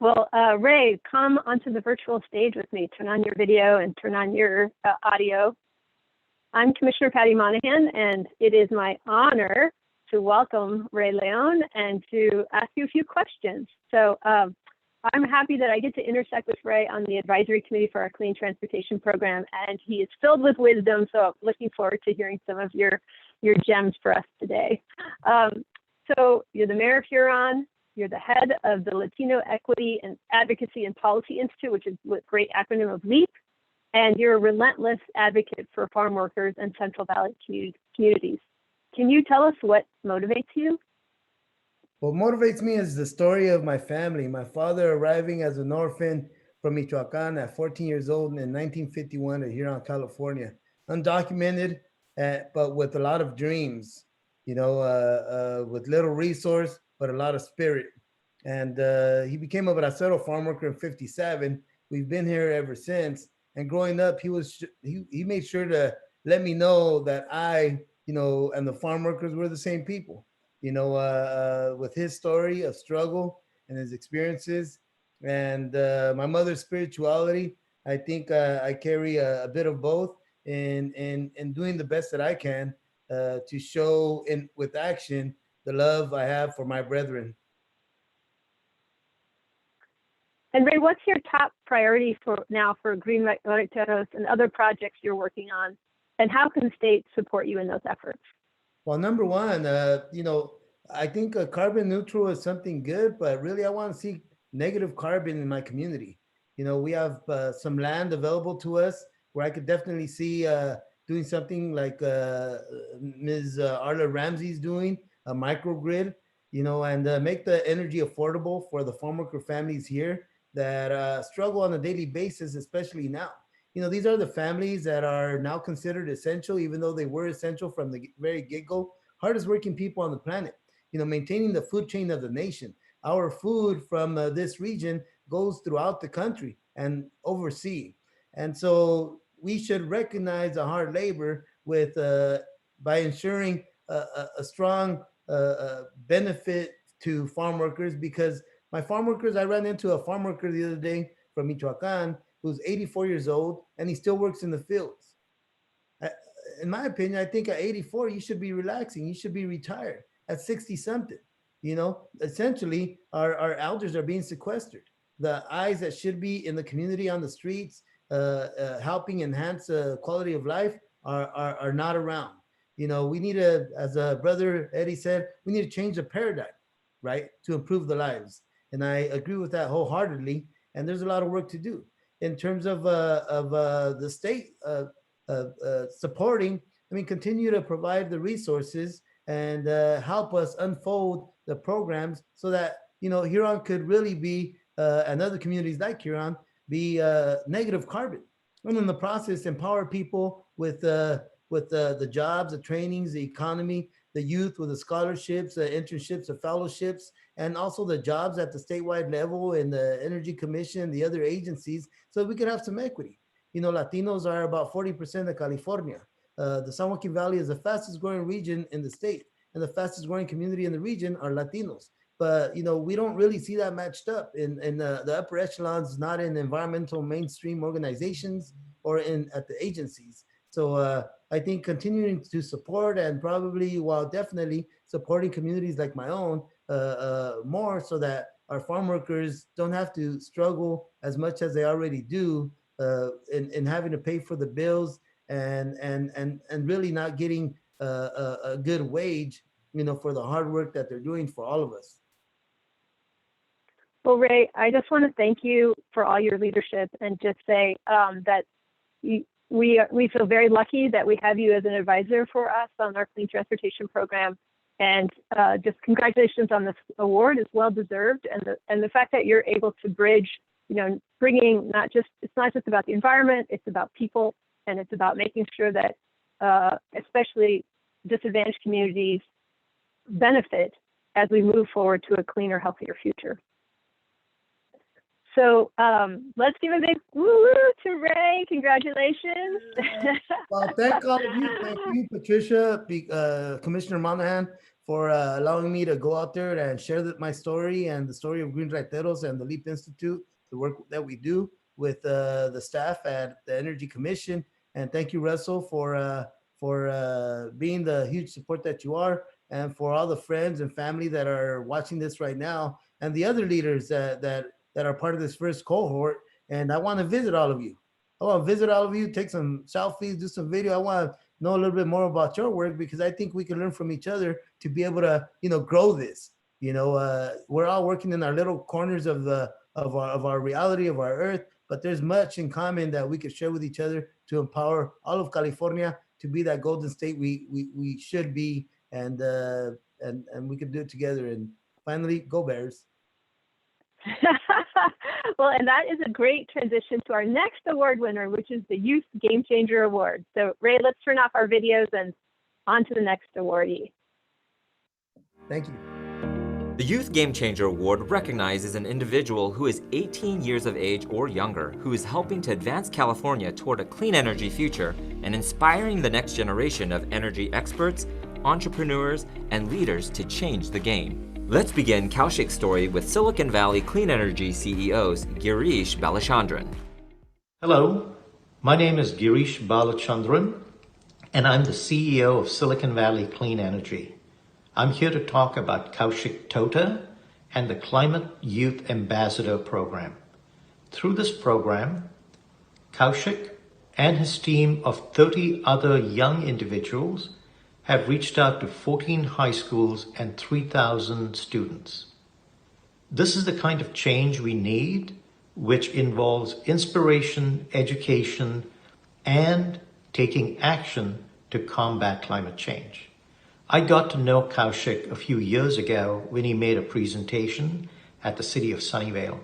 Well, Rey, come onto the virtual stage with me. Turn on your video and turn on your audio. I'm Commissioner Patty Monahan, and it is my honor to welcome Rey Leon and to ask you a few questions. So I'm happy that I get to intersect with Rey on the advisory committee for our clean transportation program, and he is filled with wisdom. So I'm looking forward to hearing some of your gems for us today. So you're the mayor of Huron. You're the head of the Latino Equity and Advocacy and Policy Institute, which is a great acronym of LEAP. And you're a relentless advocate for farm workers and Central Valley communities. Can you tell us what motivates you? What motivates me is the story of my family. My father arriving as an orphan from Michoacan at 14 years old in 1951 to Huron, California. Undocumented, but with a lot of dreams, with little resource, but a lot of spirit. And he became a bracero farm worker in 57. We've been here ever since. And growing up, he made sure to let me know that I, and the farm workers were the same people. With his story of struggle and his experiences and my mother's spirituality, I think I carry a bit of both in doing the best that I can to show with action the love I have for my brethren. And Rey, what's your top priority for Green Reiteros and other projects you're working on? And how can the state support you in those efforts? Well, number one, I think carbon neutral is something good, but really I want to see negative carbon in my community. We have some land available to us where I could definitely see doing something like Ms. Arla Ramsey's doing, a microgrid, and make the energy affordable for the farm worker families here that struggle on a daily basis, especially now. These are the families that are now considered essential, even though they were essential from the very get-go. Hardest working people on the planet, maintaining the food chain of the nation. Our food from this region goes throughout the country and overseas. And so we should recognize the hard labor with by ensuring a strong benefit to farm workers, because my farm workers, I ran into a farm worker the other day from Michoacan who's 84 years old and he still works in the fields. In my opinion, I think at 84, you should be relaxing. You should be retired at 60 something. Essentially our elders are being sequestered. The eyes that should be in the community on the streets, helping enhance quality of life are not around. We need to, as a brother Eddie said, we need to change the paradigm, right, to improve the lives. And I agree with that wholeheartedly. And there's a lot of work to do in terms of the state supporting. Continue to provide the resources and help us unfold the programs so that Huron could really be, and other communities like Huron, be negative carbon, and in the process empower people with the jobs, the trainings, the economy, the youth with the scholarships, the internships, the fellowships, and also the jobs at the statewide level and the Energy Commission, the other agencies, so we could have some equity. Latinos are about 40% of California. The San Joaquin Valley is the fastest growing region in the state, and the fastest growing community in the region are Latinos. But we don't really see that matched up in the upper echelons, not in environmental mainstream organizations or at the agencies. So I think continuing to support and probably, while definitely supporting communities like my own more, so that our farm workers don't have to struggle as much as they already do in having to pay for the bills and really not getting a good wage, for the hard work that they're doing for all of us. Well, Ray, I just want to thank you for all your leadership and just say that we feel very lucky that we have you as an advisor for us on our clean transportation program. And just congratulations on this award. It's well deserved. And the fact that you're able to bridge, bringing it's not just about the environment, it's about people, and it's about making sure that especially disadvantaged communities benefit as we move forward to a cleaner, healthier future. So let's give a big woo to Ray. Congratulations. Well, thank all of you. Thank you, Patricia, Commissioner Monahan, for allowing me to go out there and share my story and the story of Green Raiteros and the LEAP Institute, the work that we do with the staff at the Energy Commission. And thank you, Russell, for being the huge support that you are, and for all the friends and family that are watching this right now, and the other leaders that are part of this first cohort. And I want to visit all of you. I want to visit all of you, take some selfies, do some video. I want to know a little bit more about your work, because I think we can learn from each other to be able to, grow this. We're all working in our little corners of our reality, of our earth, but there's much in common that we could share with each other to empower all of California to be that golden state we should be, and we can do it together. And finally, go Bears. Well, and that is a great transition to our next award winner, which is the Youth Game Changer Award. So, Ray, let's turn off our videos and on to the next awardee. Thank you. The Youth Game Changer Award recognizes an individual who is 18 years of age or younger who is helping to advance California toward a clean energy future and inspiring the next generation of energy experts, entrepreneurs, and leaders to change the game. Let's begin Kaushik's story with Silicon Valley Clean Energy CEO's Girish Balachandran. Hello, my name is Girish Balachandran, and I'm the CEO of Silicon Valley Clean Energy. I'm here to talk about Kaushik Tota and the Climate Youth Ambassador Program. Through this program, Kaushik and his team of 30 other young individuals have reached out to 14 high schools and 3,000 students. This is the kind of change we need, which involves inspiration, education, and taking action to combat climate change. I got to know Kaushik a few years ago when he made a presentation at the city of Sunnyvale.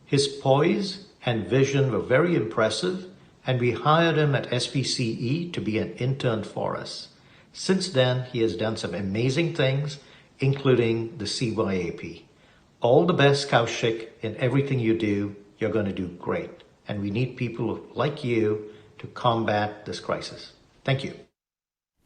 His poise and vision were very impressive, and we hired him at SPCE to be an intern for us. Since then, he has done some amazing things, including the CYAP. All the best, Kaushik, in everything you do. You're going to do great. And we need people like you to combat this crisis. Thank you.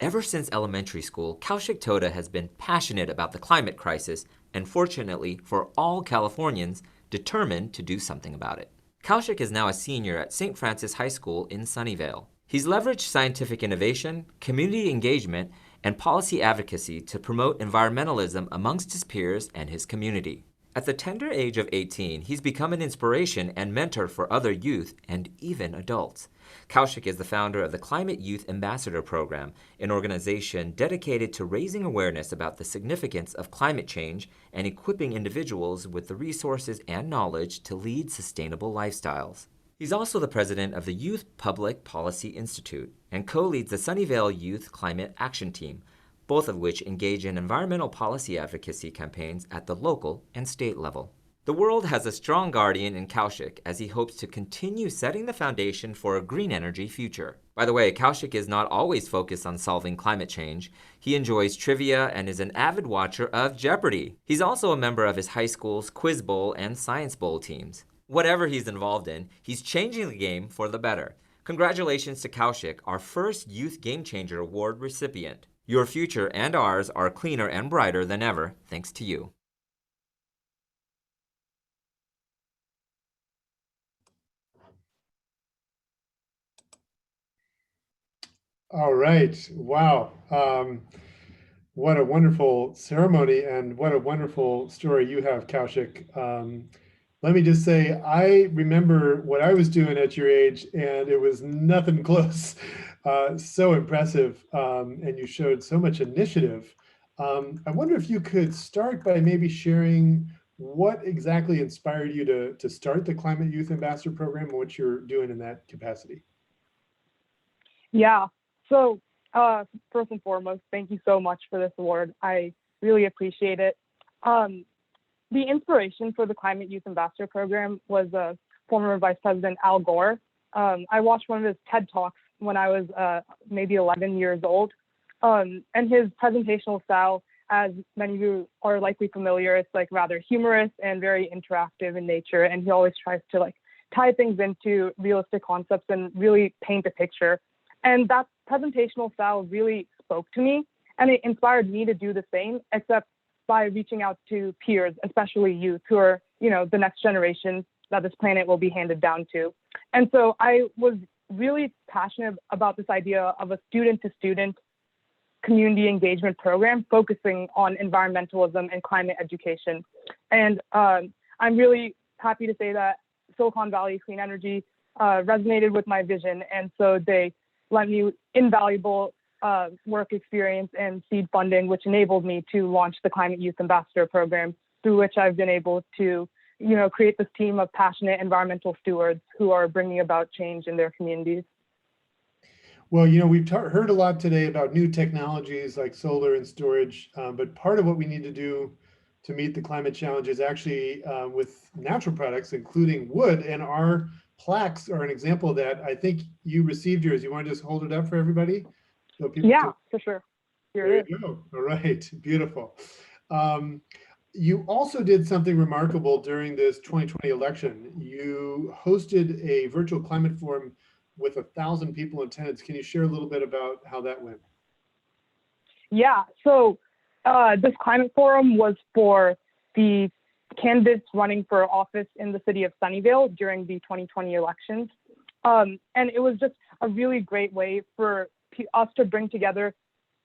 Ever since elementary school, Kaushik Tota has been passionate about the climate crisis and, fortunately for all Californians, determined to do something about it. Kaushik is now a senior at St. Francis High School in Sunnyvale. He's leveraged scientific innovation, community engagement, and policy advocacy to promote environmentalism amongst his peers and his community. At the tender age of 18, he's become an inspiration and mentor for other youth and even adults. Kaushik is the founder of the Climate Youth Ambassador Program, an organization dedicated to raising awareness about the significance of climate change and equipping individuals with the resources and knowledge to lead sustainable lifestyles. He's also the president of the Youth Public Policy Institute and co-leads the Sunnyvale Youth Climate Action Team, both of which engage in environmental policy advocacy campaigns at the local and state level. The world has a strong guardian in Kaushik as he hopes to continue setting the foundation for a green energy future. By the way, Kaushik is not always focused on solving climate change. He enjoys trivia and is an avid watcher of Jeopardy! He's also a member of his high school's Quiz Bowl and Science Bowl teams. Whatever he's involved in, he's changing the game for the better. Congratulations to Kaushik, our first Youth Game Changer Award recipient. Your future and ours are cleaner and brighter than ever, thanks to you. All right. Wow. What a wonderful ceremony and what a wonderful story you have, Kaushik. Let me just say, I remember what I was doing at your age, and it was nothing close. So impressive, and you showed so much initiative. I wonder if you could start by maybe sharing what exactly inspired you to start the Climate Youth Ambassador Program and what you're doing in that capacity. Yeah. So first and foremost, thank you so much for this award. I really appreciate it. The inspiration for the Climate Youth Ambassador Program was former Vice President Al Gore. I watched one of his TED Talks when I was maybe 11 years old. And his presentational style, as many of you are likely familiar, it's like rather humorous and very interactive in nature. And he always tries to like tie things into realistic concepts and really paint a picture. And that presentational style really spoke to me, and it inspired me to do the same, except by reaching out to peers, especially youth, who are, you know, the next generation that this planet will be handed down to. And so I was really passionate about this idea of a student-to-student community engagement program focusing on environmentalism and climate education. And I'm really happy to say that Silicon Valley Clean Energy resonated with my vision, and so they lent me invaluable work experience and seed funding, which enabled me to launch the Climate Youth Ambassador Program, through which I've been able to, you know, create this team of passionate environmental stewards who are bringing about change in their communities. Well, you know, we've heard a lot today about new technologies like solar and storage, but part of what we need to do to meet the climate challenge is actually with natural products, including wood, and our plaques are an example of that. I think you received yours. You want to just hold it up for everybody? So people For sure. There you go. All right, beautiful. You also did something remarkable during this 2020 election. You hosted a virtual climate forum with 1,000 people in attendance. Can you share a little bit about how that went? Yeah, so this climate forum was for the candidates running for office in the city of Sunnyvale during the 2020 elections. And it was just a really great way for us to bring together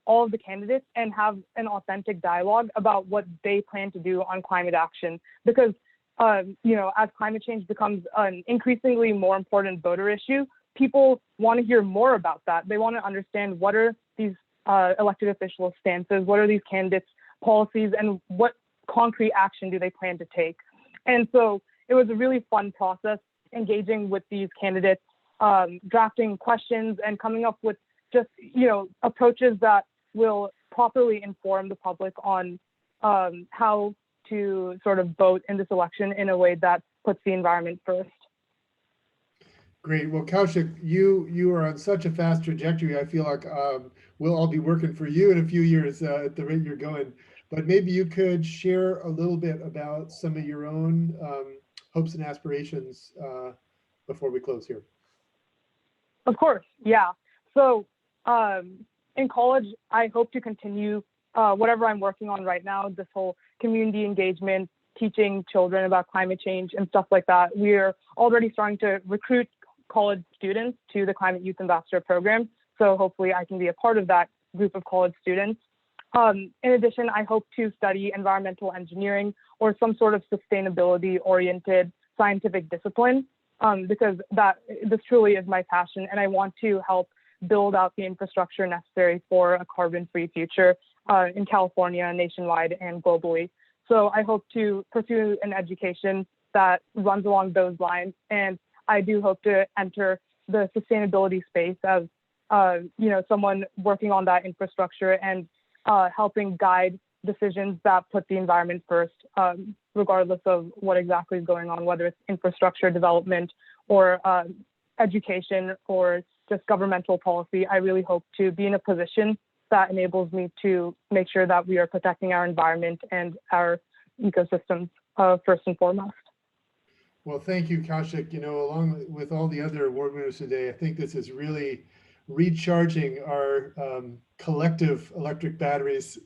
all of the candidates and have an authentic dialogue about what they plan to do on climate action. Because, you know, as climate change becomes an increasingly more important voter issue, people want to hear more about that. They want to understand what are these elected officials' stances, what are these candidates' policies, and what concrete action do they plan to take. And so it was a really fun process engaging with these candidates, drafting questions and coming up with just, you know, approaches that will properly inform the public on how to sort of vote in this election in a way that puts the environment first. Great. Well, Kaushik, you are on such a fast trajectory. I feel like we'll all be working for you in a few years at the rate you're going. But maybe you could share a little bit about some of your own hopes and aspirations before we close here. Of course, yeah. So in college, I hope to continue whatever I'm working on right now, this whole community engagement, teaching children about climate change and stuff like that. We're already starting to recruit college students to the Climate Youth Ambassador Program. So hopefully I can be a part of that group of college students. In addition, I hope to study environmental engineering or some sort of sustainability-oriented scientific discipline, because this truly is my passion, and I want to help build out the infrastructure necessary for a carbon-free future in California, nationwide, and globally. So I hope to pursue an education that runs along those lines, and I do hope to enter the sustainability space as you know, someone working on that infrastructure and helping guide decisions that put the environment first, regardless of what exactly is going on, whether it's infrastructure development or education or just governmental policy. I really hope to be in a position that enables me to make sure that we are protecting our environment and our ecosystems first and foremost. Well, thank you, Kaushik. You know, along with all the other award winners today, I think this is really recharging our collective electric batteries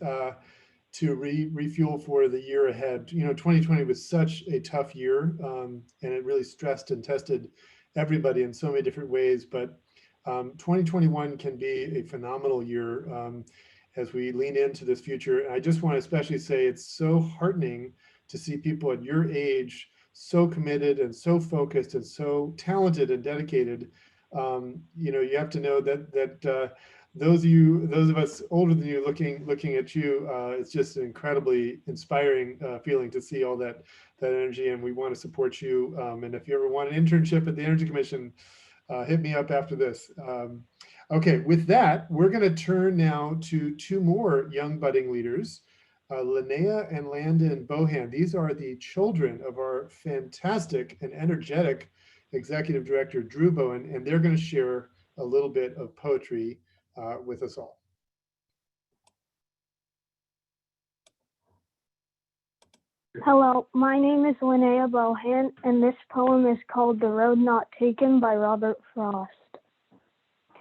to refuel for the year ahead. You know, 2020 was such a tough year, and it really stressed and tested everybody in so many different ways. But 2021 can be a phenomenal year as we lean into this future. And I just want to especially say it's so heartening to see people at your age so committed and so focused and so talented and dedicated. You have to know that those of us older than you looking at you, it's just an incredibly inspiring feeling to see all that energy, and we want to support you. And if you ever want an internship at the Energy Commission, hit me up after this. Okay, with that, we're going to turn now to two more young budding leaders, Linnea and Landon Bohan. These are the children of our fantastic and energetic Executive Director, Drew Bohan, and they're going to share a little bit of poetry with us all. Hello, my name is Linnea Bohan, and this poem is called The Road Not Taken by Robert Frost.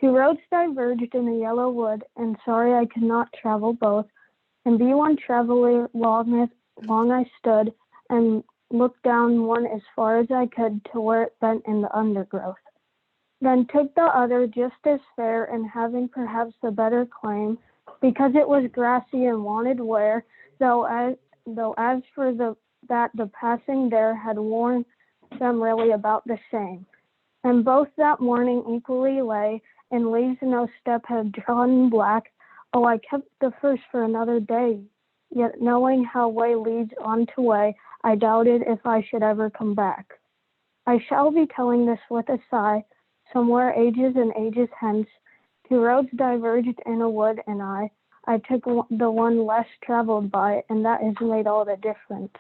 Two roads diverged in a yellow wood, and sorry I could not travel both, and be one traveler long I stood, and looked down one as far as I could to where it bent in the undergrowth. Then took the other just as fair, and having perhaps a better claim, because it was grassy and wanted wear, though as for the passing there had worn them really about the same. And both that morning equally lay, and leaves no step had drawn black. Oh, I kept the first for another day, yet knowing how way leads on to way, I doubted if I should ever come back. I shall be telling this with a sigh, somewhere ages and ages hence, two roads diverged in a wood, and I took the one less traveled by, and that has made all the difference.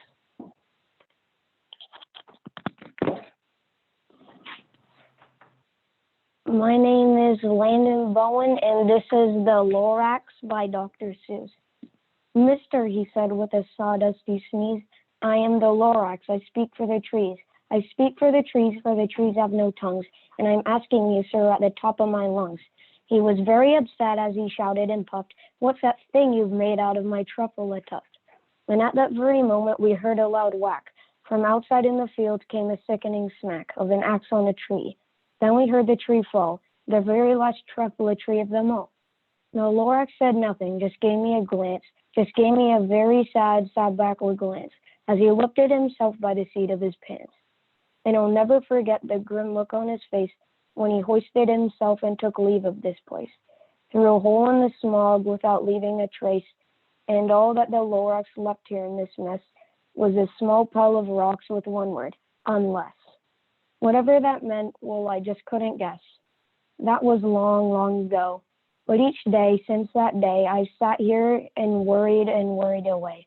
My name is Landon Bowen, and this is The Lorax by Dr. Seuss. Mister, he said with a sawdusty sneeze, I am the Lorax, I speak for the trees. I speak for the trees have no tongues, and I'm asking you, sir, at the top of my lungs. He was very upset as he shouted and puffed, what's that thing you've made out of my truffle a tuft? And at that very moment we heard a loud whack. From outside in the field came a sickening smack of an axe on a tree. Then we heard the tree fall, the very last truffle tree of them all. No, Lorax said nothing, just gave me a glance, just gave me a very sad backward glance, as he looked at himself by the seat of his pants. And I'll never forget the grim look on his face when he hoisted himself and took leave of this place, through a hole in the smog without leaving a trace, and all that the Lorax left here in this mess was a small pile of rocks with one word, unless. Whatever that meant, well, I just couldn't guess. That was long, long ago. But each day since that day, I sat here and worried away.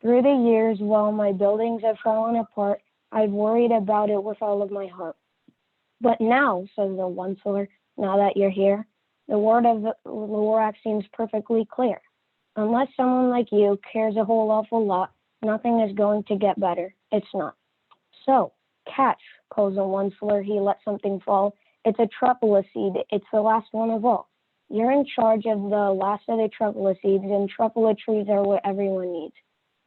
Through the years, while my buildings have fallen apart, I've worried about it with all of my heart. But now, says the onceler, now that you're here, the word of the Lorax seems perfectly clear. Unless someone like you cares a whole awful lot, nothing is going to get better. It's not. So, catch, calls the onceler. He let something fall. It's a truffle seed. It's the last one of all. You're in charge of the last of the truffle seeds, and truffle trees are what everyone needs.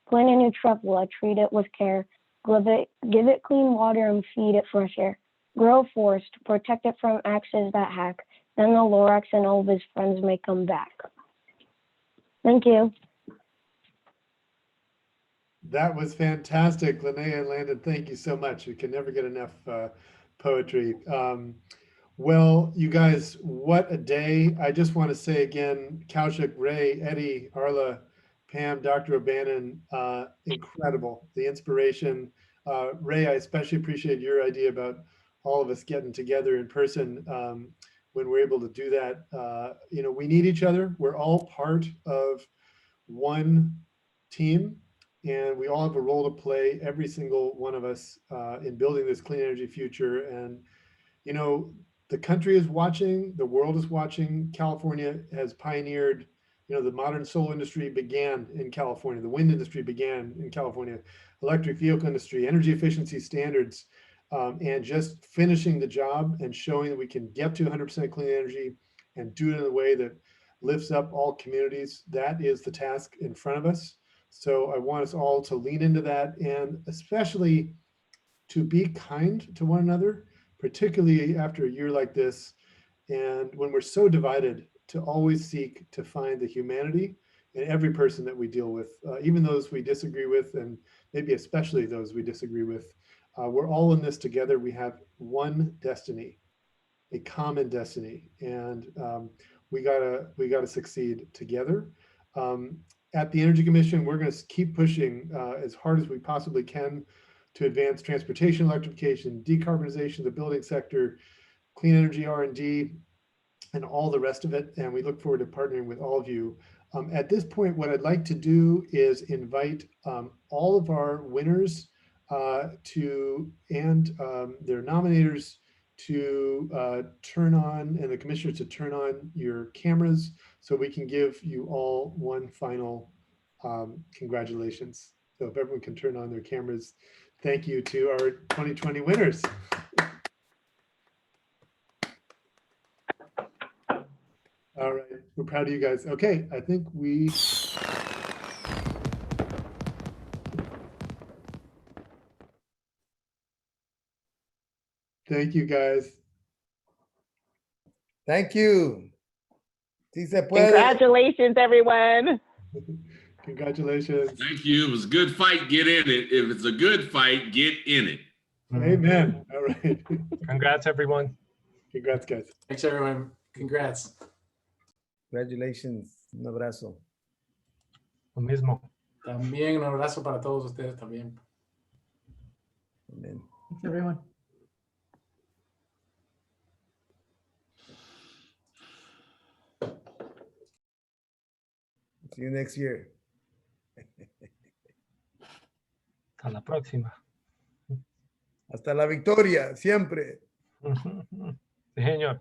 Plant a new truffle, treat it with care. Give it clean water and feed it fresh air. Grow a forest, protect it from axes that hack. Then the Lorax and all of his friends may come back. Thank you. That was fantastic, Linnea and Landon. Thank you so much. We can never get enough poetry. Well, you guys, what a day. I just want to say again, Kaushik, Ray, Eddie, Arla, Pam, Dr. O'Bannon, incredible. The inspiration. Ray, I especially appreciate your idea about all of us getting together in person when we're able to do that. We need each other. We're all part of one team, and we all have a role to play, every single one of us, in building this clean energy future. And, the country is watching, the world is watching. California has pioneered, the modern solar industry began in California, the wind industry began in California, electric vehicle industry, energy efficiency standards, and just finishing the job and showing that we can get to 100% clean energy and do it in a way that lifts up all communities. That is the task in front of us. So I want us all to lean into that, and especially to be kind to one another, particularly after a year like this. And when we're so divided, to always seek to find the humanity in every person that we deal with, even those we disagree with, and maybe especially those we disagree with. We're all in this together. We have one destiny, a common destiny, and we gotta succeed together. At the Energy Commission, we're going to keep pushing as hard as we possibly can to advance transportation electrification, decarbonization, the building sector, clean energy R&D, and all the rest of it. And we look forward to partnering with all of you. At this point, what I'd like to do is invite all of our winners and their nominators to turn on, and the commissioners to turn on your cameras so we can give you all one final congratulations. So if everyone can turn on their cameras, thank you to our 2020 winners. All right, we're proud of you guys. Okay, I think we. Thank you, guys. Thank you. Si se puede. Congratulations, everyone. Congratulations. Thank you. It was a good fight. Get in it. If it's a good fight, get in it. Amen. All right. Congrats, everyone. Congrats, guys. Thanks, everyone. Congrats. Congratulations. Un abrazo. Lo mismo. También un abrazo para todos ustedes también. Amen. Thanks, everyone. See you next year. Hasta la próxima. Hasta la victoria, siempre. Sí, señor.